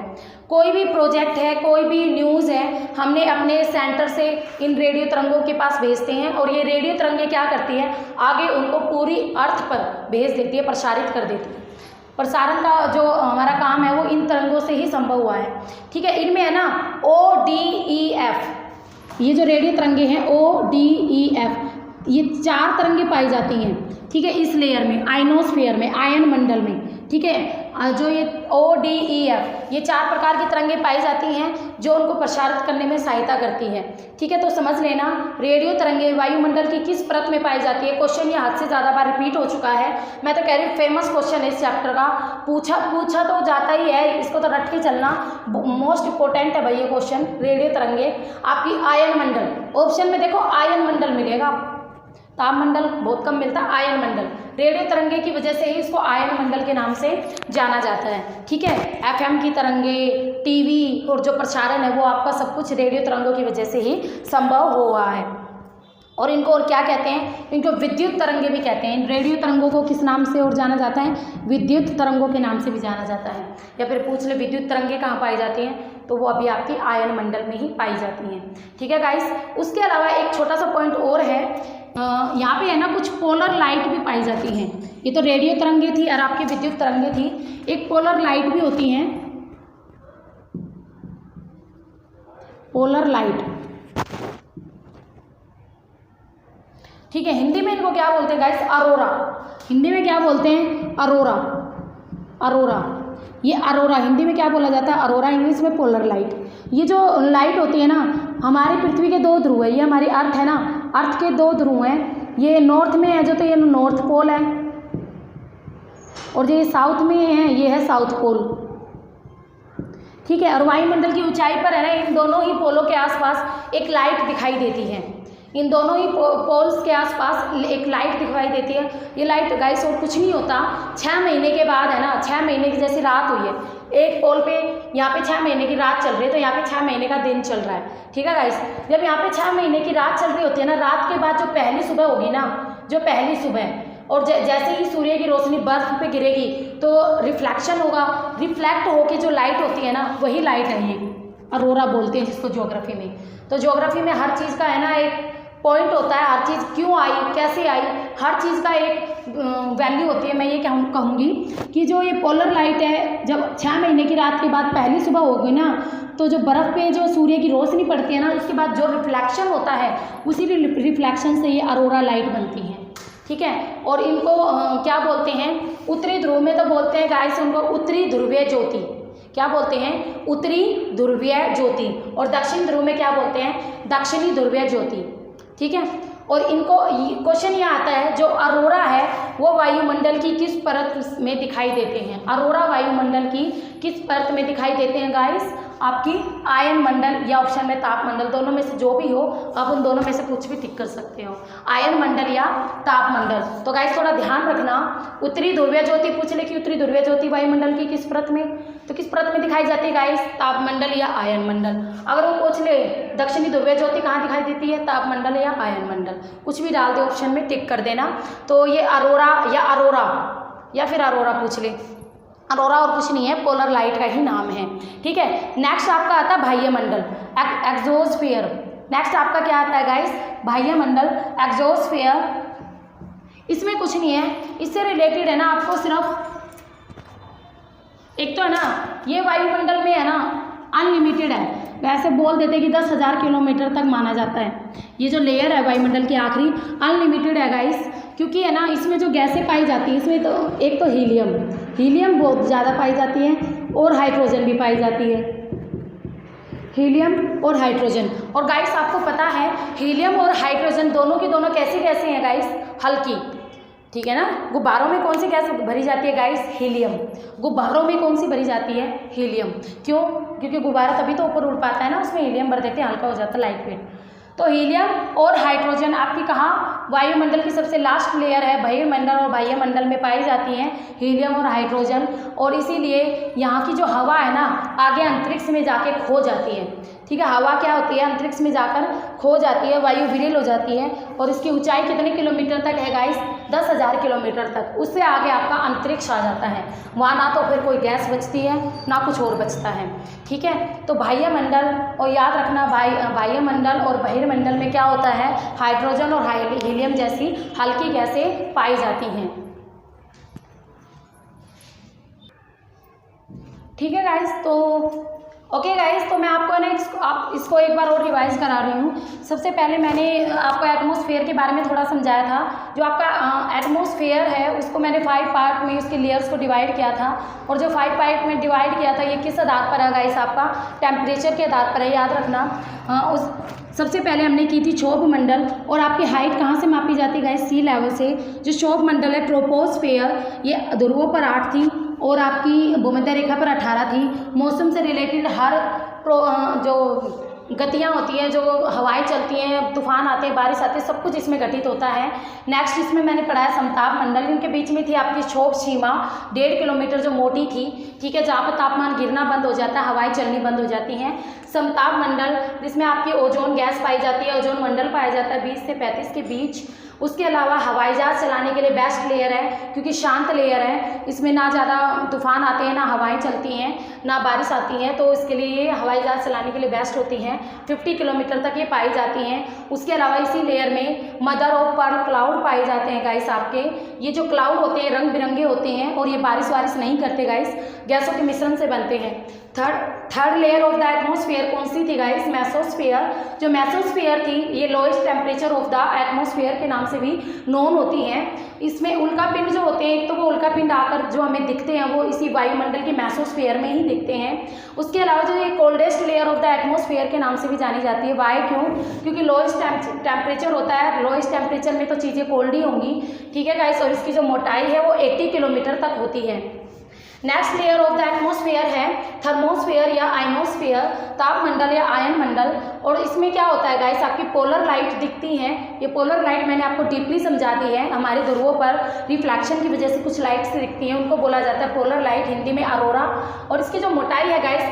कोई भी प्रोजेक्ट है, कोई भी न्यूज़ है, हमने अपने सेंटर से इन रेडियो तरंगों के पास भेजते हैं, और ये रेडियो तरंगे क्या करती हैं? आगे उनको पूरी अर्थ पर भेज देती है, प्रसारित कर देती है। प्रसारण का जो हमारा काम है वो इन तरंगों से ही संभव हुआ है, ठीक है। इनमें है ना ODEF, ये जो रेडियो तरंगे हैं ODEF, ये 4 तरंगे पाई जाती हैं, ठीक है, इस लेयर में, आयनोस्फीयर में, आयन मंडल में, ठीक है। जो ये ODEF, ये 4 प्रकार की तरंगे पाई जाती हैं जो उनको प्रसारित करने में सहायता करती है, ठीक है। तो समझ लेना, रेडियो तरंगे वायुमंडल की किस परत में पाई जाती है? क्वेश्चन ये हद से ज़्यादा बार रिपीट हो चुका है, मैं तो कह रही हूँ फेमस क्वेश्चन है इस चैप्टर का, पूछा तो जाता ही है, इसको तो रट के चलना, मोस्ट इंपॉर्टेंट है भाई ये क्वेश्चन। रेडियो तरंगे आपकी आयन मंडल, ऑप्शन में देखो आयन मंडल मिलेगा, तापमंडल बहुत कम मिलता है, आयन मंडल। रेडियो तरंगे की वजह से ही इसको आयन मंडल के नाम से जाना जाता है, ठीक है। FM की तरंगे, टीवी और जो प्रसारण है वो आपका सब कुछ रेडियो तरंगों की वजह से ही संभव हुआ है। और इनको और क्या कहते हैं? इनको विद्युत तरंगे भी कहते हैं। इन रेडियो तरंगों को किस नाम से और जाना जाता है? विद्युत तरंगों के नाम से भी जाना जाता है। या फिर पूछ ले विद्युत तरंगे कहाँ पाई जाती हैं, तो वो अभी आपकी आयन मंडल में ही पाई जाती हैं, ठीक है गाइस। उसके अलावा एक छोटा सा पॉइंट और है, यहाँ पे है ना कुछ पोलर लाइट भी पाई जाती हैं। ये तो रेडियो तरंगे थी और आपकी विद्युत तरंगे थी, एक पोलर लाइट भी होती हैं, पोलर लाइट, ठीक है। हिंदी में इनको क्या बोलते हैं गाइस? अरोरा। हिंदी में क्या बोलते हैं? अरोरा, अरोरा, ये अरोरा हिंदी में क्या बोला जाता है? अरोरा, इंग्लिश में पोलर लाइट। ये जो लाइट होती है ना, हमारी पृथ्वी के 2 ध्रुव है, ये हमारी अर्थ है ना, अर्थ के 2 ध्रुव हैं, ये नॉर्थ में है जो, तो ये नॉर्थ पोल है, और जो ये साउथ में है ये है साउथ पोल, ठीक है। और वायुमंडल की ऊंचाई पर है ना, इन दोनों ही पोलों के आसपास एक लाइट दिखाई देती है। इन दोनों ही पोल्स के आसपास एक लाइट दिखाई देती है। ये लाइट गाइस और कुछ नहीं होता, 6 महीने के बाद है ना, 6 महीने की जैसी रात हुई है, एक पोल पे यहाँ पे 6 महीने की रात चल रही है, तो यहाँ पे 6 महीने का दिन चल रहा है। ठीक है गाइस, जब यहाँ पे 6 महीने की रात चल रही होती है ना, रात के बाद जो पहली सुबह होगी ना, जो पहली सुबह, और जैसे ही सूर्य की रोशनी बर्फ पे गिरेगी तो रिफ्लेक्शन होगा, रिफ्लेक्ट होके जो लाइट होती है ना, वही लाइट है ये अरोरा बोलते हैं जिसको ज्योग्राफी में। तो ज्योग्राफी में हर चीज़ का है ना एक पॉइंट होता है, हर चीज़ क्यों आई, कैसे आई, हर चीज़ का एक वैल्यू होती है। मैं ये कहूँगी कि जो ये पोलर लाइट है, जब 6 महीने की रात के बाद पहली सुबह होगी ना, तो जो बर्फ़ पे जो सूर्य की रोशनी पड़ती है ना, उसके बाद जो रिफ्लेक्शन होता है, उसी रिफ्लेक्शन से ये अरोरा लाइट बनती है। ठीक है। और इनको क्या बोलते हैं, उत्तरी ध्रुव में तो बोलते हैं गाइस उनको उत्तरी ध्रुवीय ज्योति। क्या बोलते हैं, उत्तरी ध्रुवीय ज्योति। और दक्षिण ध्रुव में क्या बोलते हैं, दक्षिणी ध्रुवीय ज्योति। ठीक है। और इनको क्वेश्चन ये आता है, जो अरोरा है वो वायुमंडल की किस परत में दिखाई देते हैं। अरोरा वायुमंडल की किस परत में दिखाई देते हैं गाइस, आपकी आयन मंडल या ऑप्शन में तापमंडल, दोनों में से जो भी हो आप उन दोनों में से कुछ भी टिक कर सकते हो, आयन मंडल या तापमंडल। तो गाइस थोड़ा ध्यान रखना, उत्तरी ध्रुवीय ज्योति पूछ ले कि उत्तरी ध्रुवीय ज्योति वायुमंडल की किस परत में, तो किस परत में दिखाई जाती है गाइस, तापमंडल या आयन मंडल। अगर वो पूछ ले दक्षिणी ध्रुवीय ज्योति कहाँ दिखाई देती है, तापमंडल या आयन मंडल, कुछ भी डाल दे ऑप्शन में, टिक कर देना। तो ये अरोरा या फिर अरोरा पूछ ले, अरोरा और कुछ नहीं है, पोलर लाइट का ही नाम है। ठीक है। नेक्स्ट आपका आता है बाह्य मंडल, एक्सोस्फीयर। नेक्स्ट आपका क्या आता है गाइस, बाह्य मंडल, एक्सोस्फीयर। इसमें कुछ नहीं है, इससे रिलेटेड है ना आपको सिर्फ एक तो है ना, ये वायुमंडल में है ना अनलिमिटेड है, वैसे बोल देते कि 10,000 किलोमीटर तक माना जाता है। ये जो लेयर है वायुमंडल की आखिरी अनलिमिटेड है गाइस, क्योंकि है ना इसमें जो गैसें पाई जाती हैं, इसमें तो एक तो हीलियम बहुत ज़्यादा पाई जाती है, और हाइड्रोजन भी पाई जाती है, हीलियम और हाइड्रोजन। और गाइस आपको पता है हीलियम और हाइड्रोजन दोनों की दोनों कैसी गैसें हैं गाइस, हल्की। ठीक है ना। गुब्बारों में कौन सी गैस भरी जाती है गाइस, हीलियम। गुब्बारों में कौन सी भरी जाती है, हीलियम। क्यों, क्योंकि गुब्बारा तभी तो ऊपर उड़ पाता है ना, उसमें हीलियम भर देते हैं, हल्का हो जाता है, लाइट वेट। तो हीलियम और हाइड्रोजन आपकी कहाँ, वायुमंडल की सबसे लास्ट लेयर है, वायुमंडल और बाह्य मंडल में पाई जाती हैं हीलियम और हाइड्रोजन। और इसीलिए यहाँ की जो हवा है ना, आगे अंतरिक्ष में जाके खो जाती है। ठीक है। हवा क्या होती है, अंतरिक्ष में जाकर खो जाती है, वायु विलीन हो जाती है। और इसकी ऊंचाई कितने किलोमीटर तक है गाइस, 10,000 किलोमीटर तक। उससे आगे आपका अंतरिक्ष आ जाता है, वहाँ ना तो फिर कोई गैस बचती है ना कुछ और बचता है। ठीक है। तो बाह्य मंडल, और याद रखना बाह्य मंडल और बहिर्मंडल में क्या होता है, हाइड्रोजन और हीलियम जैसी हल्की गैसें पाई जाती हैं। ठीक है गाइस। तो ओके गाइस, तो मैं आपको ना इसको एक बार और रिवाइज करा रही हूँ। सबसे पहले मैंने आपको एटमॉस्फेयर के बारे में थोड़ा समझाया था। जो आपका एटमॉस्फेयर है उसको मैंने 5 पार्ट में उसके लेयर्स को डिवाइड किया था, और जो 5 पार्ट में डिवाइड किया था ये किस आधार पर है गाइस, आपका टेम्परेचर के आधार पर है, याद रखना। सबसे पहले हमने की थी क्षोभ मंडल, और आपकी हाइट कहाँ से मापी जाती है गाइस, सी लेवल से। जो क्षोभ मंडल है ट्रोपोस्फेयर, ये ध्रुवों पर 8 थी और आपकी भूमध्य रेखा पर 18 थी। मौसम से रिलेटेड हर जो गतियाँ होती हैं, जो हवाएं चलती हैं, तूफान आते हैं, बारिश आती है, सब कुछ इसमें घटित होता है। नेक्स्ट इसमें मैंने पढ़ाया समताप मंडल, इनके बीच में थी आपकी क्षोभ सीमा 1.5 किलोमीटर जो मोटी थी। ठीक है। जहाँ पर तापमान गिरना बंद हो जाता है, हवाएं चलनी बंद हो जाती हैं। समताप मंडल जिसमें आपकी ओजोन गैस पाई जाती है, ओजोन मंडल पाया जाता है 20 से 35 के बीच। उसके अलावा हवाई जहाज चलाने के लिए बेस्ट लेयर है, क्योंकि शांत लेयर है, इसमें ना ज़्यादा तूफान आते हैं, ना हवाएं चलती हैं, ना बारिश आती है, तो इसके लिए ये हवाई जहाज चलाने के लिए बेस्ट होती हैं। 50 किलोमीटर तक ये पाई जाती हैं। उसके अलावा इसी लेयर में मदर ऑफ पर्ल क्लाउड पाए जाते हैं गाइस। आपके ये जो क्लाउड होते हैं रंग बिरंगे होते हैं, और ये बारिश वारिश नहीं करते गाइस, गैसों के मिश्रण से बनते हैं। Third layer of the atmosphere कौन सी थी गाइस, मेसोस्फेयर। जो मेसोस्फेयर थी ये lowest temperature of the atmosphere के नाम से भी नोन होती हैं। इसमें उल्का पिंड जो होते हैं, एक तो वो उल्का पिंड आकर जो हमें दिखते हैं वो इसी वायुमंडल के मेसोस्फेयर में ही दिखते हैं। उसके अलावा जो ये coldest layer of the atmosphere के नाम से भी जानी जाती है। वाई क्यों, क्योंकि लोएस्ट टेम्परेचर होता है, लोएस्ट टेम्परेचर में तो चीज़ें कोल्ड ही होंगी। ठीक है गाइस। और इसकी जो मोटाई है वो 80 किलोमीटर तक होती है। Next layer of the atmosphere है थर्मोस्फेयर। ट्रोपोस्फियर या आयनोस्फियर, तापमंडल या आयन मंडल। और इसमें क्या होता है गाइस, आपकी पोलर लाइट दिखती हैं। ये पोलर लाइट मैंने आपको डीपली समझा दी है। हमारे ध्रुवों पर रिफ्लैक्शन की वजह से कुछ लाइट्स दिखती हैं, उनको बोला जाता है पोलर लाइट, हिंदी में अरोरा। और इसकी जो मोटाई है गाइस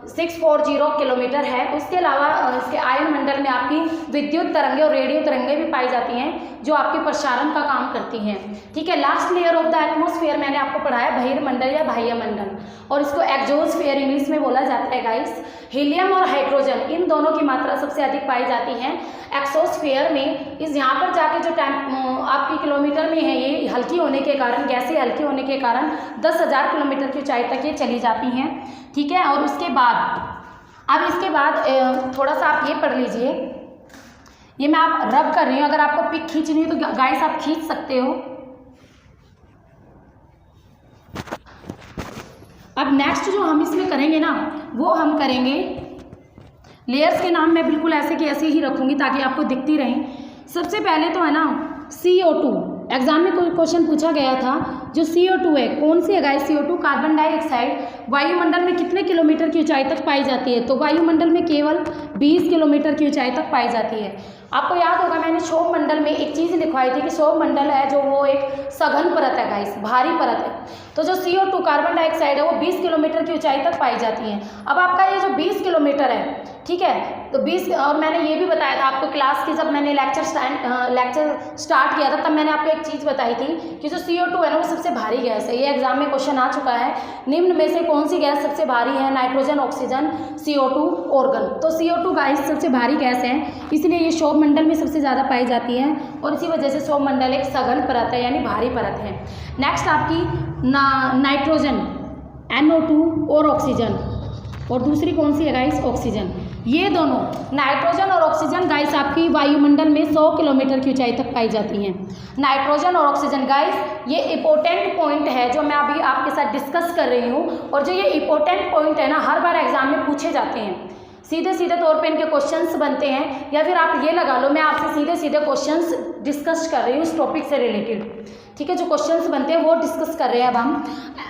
640 किलोमीटर है। उसके अलावा इसके आयन मंडल में आपकी विद्युत तरंगें और रेडियो तरंगें भी पाई जाती हैं जो आपके प्रसारण का काम करती हैं। ठीक है, last layer of the atmosphere मैंने आपको पढ़ाया बहिर्मंडल या बाह्य मंडल, और इसको एक्सोस्फेयर इंग्लिश में बोला जाता है गाइस। हीलियम और हाइड्रोजन इन दोनों की मात्रा सबसे अधिक पाई जाती है एक्सोस्फेयर में। इस यहाँ पर जाके जो आपकी किलोमीटर में है, ये हल्की होने के कारण, गैसें हल्की होने के कारण 10,000 किलोमीटर की ऊंचाई तक ये चली जाती हैं। ठीक है, और उसके बाद थोड़ा सा आप ये पढ़ लीजिए, ये मैं आप रब कर रही हूँ। अगर आपको पिक खींचनी हो तो गाइस आप खींच सकते हो। अब नेक्स्ट जो हम इसमें करेंगे ना, वो हम करेंगे लेयर्स के नाम मैं बिल्कुल ऐसे के ऐसे ही रखूँगी ताकि आपको दिखती रहें। सबसे पहले तो है ना CO2, एग्जाम में कोई क्वेश्चन पूछा गया था। जो CO2 है, कौन सी है गाइस CO2? Carbon dioxide. वायुमंडल में कितने किलोमीटर की ऊंचाई तक पाई जाती है? तो वायुमंडल में केवल 20 किलोमीटर की ऊंचाई तक पाई जाती है। आपको याद होगा मैंने क्षोभ मंडल में एक चीज़ लिखवाई थी कि क्षोभ मंडल है जो वो एक सघन परत है गाइस, भारी परत है। तो जो CO2 कार्बन डाइऑक्साइड है वो 20 किलोमीटर की ऊंचाई तक पाई जाती है। अब आपका ये जो 20 किलोमीटर है, ठीक है, तो 20, और मैंने ये भी बताया था आपको क्लास की, जब मैंने लेक्चर स्टार्ट किया था तब मैंने आपको एक चीज़ बताई थी कि जो CO2 है ना वो सबसे भारी गैस है। ये एग्जाम में क्वेश्चन आ चुका है। निम्न में से कौन सी गैस सबसे भारी है? Nitrogen, oxygen, CO2, organ. तो CO2 गाइस सबसे भारी गैस है, इसलिए ये क्षोभ मंडल में सबसे ज़्यादा पाई जाती है, और इसी वजह से क्षोभ मंडल एक सघन परत है यानी भारी परत है। नेक्स्ट आपकी नाइट्रोजन, NO2 और ऑक्सीजन, और दूसरी कौन सी है गाइस? ऑक्सीजन। ये दोनों नाइट्रोजन और ऑक्सीजन गाइस आपकी वायुमंडल में 100 किलोमीटर की ऊंचाई तक पाई जाती हैं। नाइट्रोजन और ऑक्सीजन गाइस, ये इंपॉर्टेंट पॉइंट है जो मैं अभी आपके साथ डिस्कस कर रही हूँ, और जो ये इंपॉर्टेंट पॉइंट है ना हर बार एग्जाम में पूछे जाते हैं। सीधे सीधे तौर पे इनके क्वेश्चंस बनते हैं, या फिर आप ये लगा लो मैं आपसे सीधे सीधे क्वेश्चंस डिस्कस कर रही हूँ इस टॉपिक से रिलेटेड। ठीक है, जो क्वेश्चंस बनते हैं वो डिस्कस कर रहे हैं अब हम।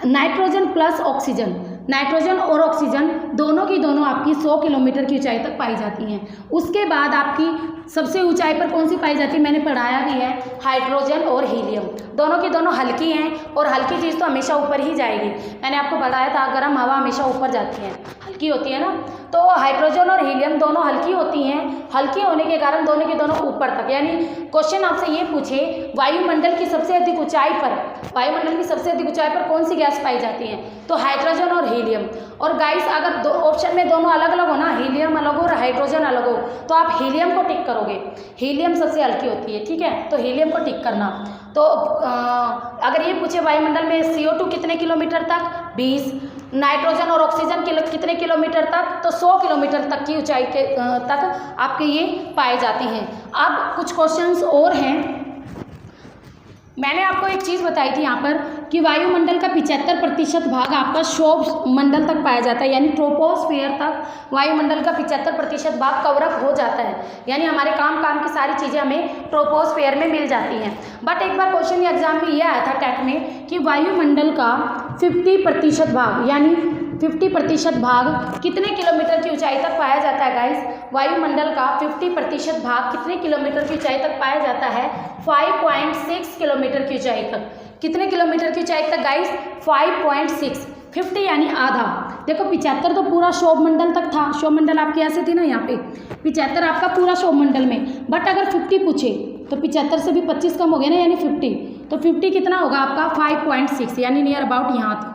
नाइट्रोजन प्लस ऑक्सीजन, नाइट्रोजन और ऑक्सीजन दोनों की दोनों आपकी 100 किलोमीटर की ऊंचाई तक पाई जाती हैं। उसके बाद आपकी सबसे ऊंचाई पर कौन सी पाई जाती है? मैंने पढ़ाया भी है, हाइड्रोजन और हीलियम। दोनों की दोनों हल्की हैं, और हल्की चीज़ तो हमेशा ऊपर ही जाएगी। मैंने आपको बताया था गर्म हवा हमेशा ऊपर जाती है, हल्की होती है ना। तो हाइड्रोजन और हीलियम दोनों हल्की होती हैं, हल्की होने के कारण दोनों के दोनों ऊपर तक, यानी क्वेश्चन आपसे ये पूछे वायुमंडल की सबसे अधिक ऊंचाई पर, वायुमंडल की सबसे अधिक ऊंचाई पर कौन सी गैस पाई जाती है? तो हाइड्रोजन और हीलियम। और गाइस अगर दो ऑप्शन में दोनों अलग अलग हो ना, हीलियम अलग हो और हाइड्रोजन अलग हो, तो आप हीलियम को टिक करोगे। हीलियम सबसे हल्की होती है, ठीक है, तो हीलियम को टिक करना। तो अगर ये पूछे वायुमंडल में CO2 कितने किलोमीटर तक? 20। नाइट्रोजन और ऑक्सीजन कितने किलोमीटर तक? तो 100 किलोमीटर तक की ऊंचाई के तक आपके ये पाए जाते हैं। अब कुछ क्वेश्चंस और हैं। मैंने आपको एक चीज़ बताई थी यहाँ पर कि वायुमंडल का 75% भाग आपका क्षोभ मंडल तक पाया जाता है, यानी ट्रोपोस्फियर तक वायुमंडल का 75% भाग कवरअप हो जाता है, यानी हमारे काम की सारी चीज़ें हमें ट्रोपोस्फियर में मिल जाती हैं। बट एक बार क्वेश्चन एग्जाम में ये आया था टेट में कि वायुमंडल का 50% भाग, यानी 50% भाग कितने किलोमीटर की ऊंचाई तक पाया जाता है गाइस? वायुमंडल का 50% भाग कितने किलोमीटर की ऊंचाई तक पाया जाता है? 5.6 किलोमीटर की ऊंचाई तक। कितने किलोमीटर की ऊंचाई तक गाइस? 5.6। 50 यानी आधा। देखो 75 तो पूरा क्षोभ मंडल तक था, क्षोभ मंडल आपके ऐसे थी ना यहाँ पे, 75 आपका पूरा क्षोभ मंडल में। बट अगर 50 पूछे तो 75 से भी 25 कम हो गया ना, यानी 50। तो 50 कितना होगा आपका? 5.6, यानी नियर अबाउट यहाँ तक।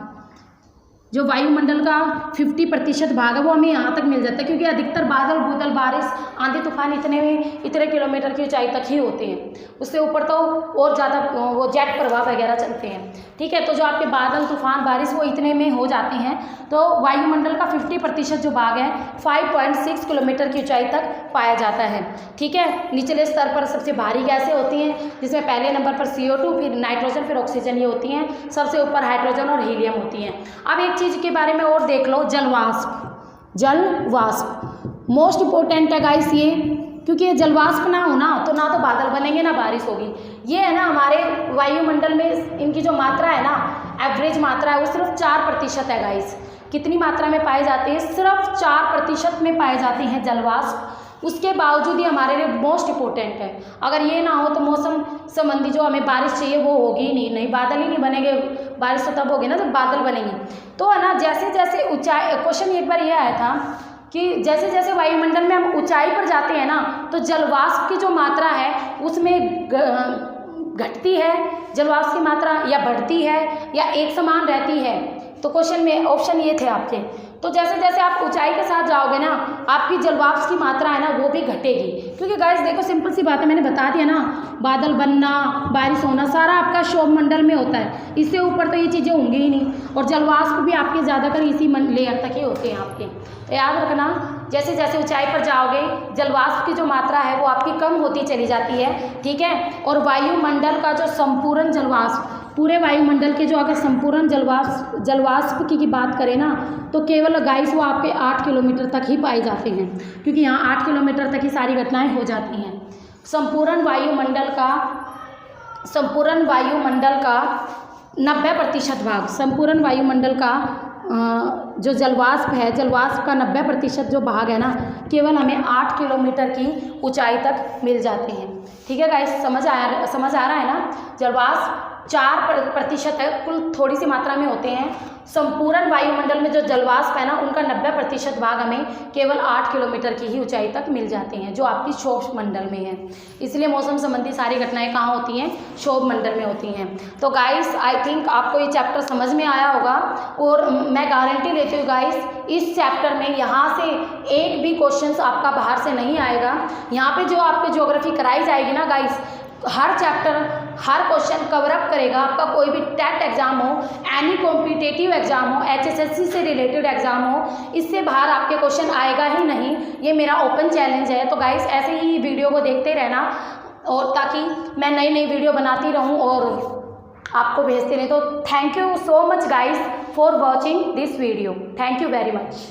जो वायुमंडल का 50% भाग है वो हमें यहाँ तक मिल जाता है, क्योंकि अधिकतर बादल, बादल, बारिश, आंधी तूफान इतने किलोमीटर की ऊंचाई तक ही होते हैं। उससे ऊपर तो और ज़्यादा वो जेट प्रवाह वगैरह चलते हैं। ठीक है, तो जो आपके बादल, तूफान, बारिश वो इतने में हो जाते हैं। तो वायुमंडल का 50% जो भाग है 5.6 किलोमीटर की ऊंचाई तक पाया जाता है। ठीक है, निचले स्तर पर सबसे भारी गैसें होती हैं, जिसमें पहले नंबर पर CO2, फिर नाइट्रोजन, फिर ऑक्सीजन ये होती हैं। सबसे ऊपर हाइड्रोजन और हीलियम होती हैं। अब एक चीज़ के बारे में और देख लो, जलवाष्प। जलवाष्प मोस्ट इंपॉर्टेंट है गाइस ये, क्योंकि ये जलवाष्प ना हो ना तो बादल बनेंगे ना बारिश होगी। ये है ना हमारे वायुमंडल में इनकी जो मात्रा है ना एवरेज मात्रा है वो सिर्फ 4% है गाइस। कितनी मात्रा में पाए जाते हैं? सिर्फ 4% में पाए जाते हैं जलवाष्प। उसके बावजूद ही हमारे लिए मोस्ट इम्पोर्टेंट है। अगर ये ना हो तो मौसम संबंधी जो हमें बारिश चाहिए वो होगी ही नहीं, बादल ही नहीं बनेंगे। बारिश तो तब होगी ना जब बादल बनेंगे। तो है ना, जैसे जैसे ऊंचाई, क्वेश्चन एक बार ये आया था कि जैसे जैसे वायुमंडल में हम ऊंचाई पर जाते हैं ना तो जलवाष्प की जो मात्रा है उसमें घटती है जलवाष्प की मात्रा, या बढ़ती है, या एक समान रहती है। तो क्वेश्चन में ऑप्शन ये थे आपके। तो जैसे जैसे आप ऊंचाई के साथ जाओगे ना आपकी जलवाष्प की मात्रा है ना वो भी घटेगी। क्योंकि गाइस देखो सिंपल सी बात है, मैंने बता दिया ना, बादल बनना, बारिश होना सारा आपका क्षोभ मंडल में होता है। इससे ऊपर तो ये चीज़ें होंगी ही नहीं। और जलवाष्प भी आपके ज़्यादातर इसी लेयर तक ही होते हैं आपके। तो याद रखना, जैसे जैसे ऊंचाई पर जाओगे जलवाष्प की जो मात्रा है वो आपकी कम होती चली जाती है, ठीक है। और वायुमंडल का जो संपूर्ण जलवाष्प, पूरे वायुमंडल के जो अगर संपूर्ण जलवाष्प की बात करें ना तो केवल गाइस वो आपके 8 किलोमीटर तक ही पाए जाते हैं, क्योंकि यहाँ 8 किलोमीटर तक ही सारी घटनाएं हो जाती हैं। संपूर्ण वायुमंडल का 90% भाग, संपूर्ण वायुमंडल का जो जलवाष्प है, जलवाष्प का 90% जो भाग है ना केवल हमें 8 किलोमीटर की ऊंचाई तक मिल जाते हैं, ठीक है गाइस। समझ आ रहा है ना। जलवाष्प 4% है, कुल थोड़ी सी मात्रा में होते हैं। संपूर्ण वायुमंडल में जो जलवाष्प है ना उनका 90% भाग हमें केवल 8 किलोमीटर की ही ऊंचाई तक मिल जाते हैं, जो आपकी क्षोभ मंडल में है। इसलिए मौसम संबंधी सारी घटनाएं कहाँ होती हैं? क्षोभ मंडल में होती हैं। तो गाइस आई थिंक आपको ये चैप्टर समझ में आया होगा, और मैं गारंटी देती हूँ गाइस इस चैप्टर में यहाँ से एक भी क्वेश्चन आपका बाहर से नहीं आएगा। यहाँ पे जो आपकी ज्योग्राफी कराई जाएगी ना गाइस, हर चैप्टर हर क्वेश्चन कवर अप करेगा। आपका कोई भी टेट एग्जाम हो, एनी कॉम्पिटिटिव एग्जाम हो, HSSC से रिलेटेड एग्जाम हो, इससे बाहर आपके क्वेश्चन आएगा ही नहीं। ये मेरा ओपन चैलेंज है। तो गाइस ऐसे ही वीडियो को देखते रहना, और ताकि मैं नई नई वीडियो बनाती रहूं और आपको भेजते रहें। तो thank you so much guys for watching this video. Thank you very much.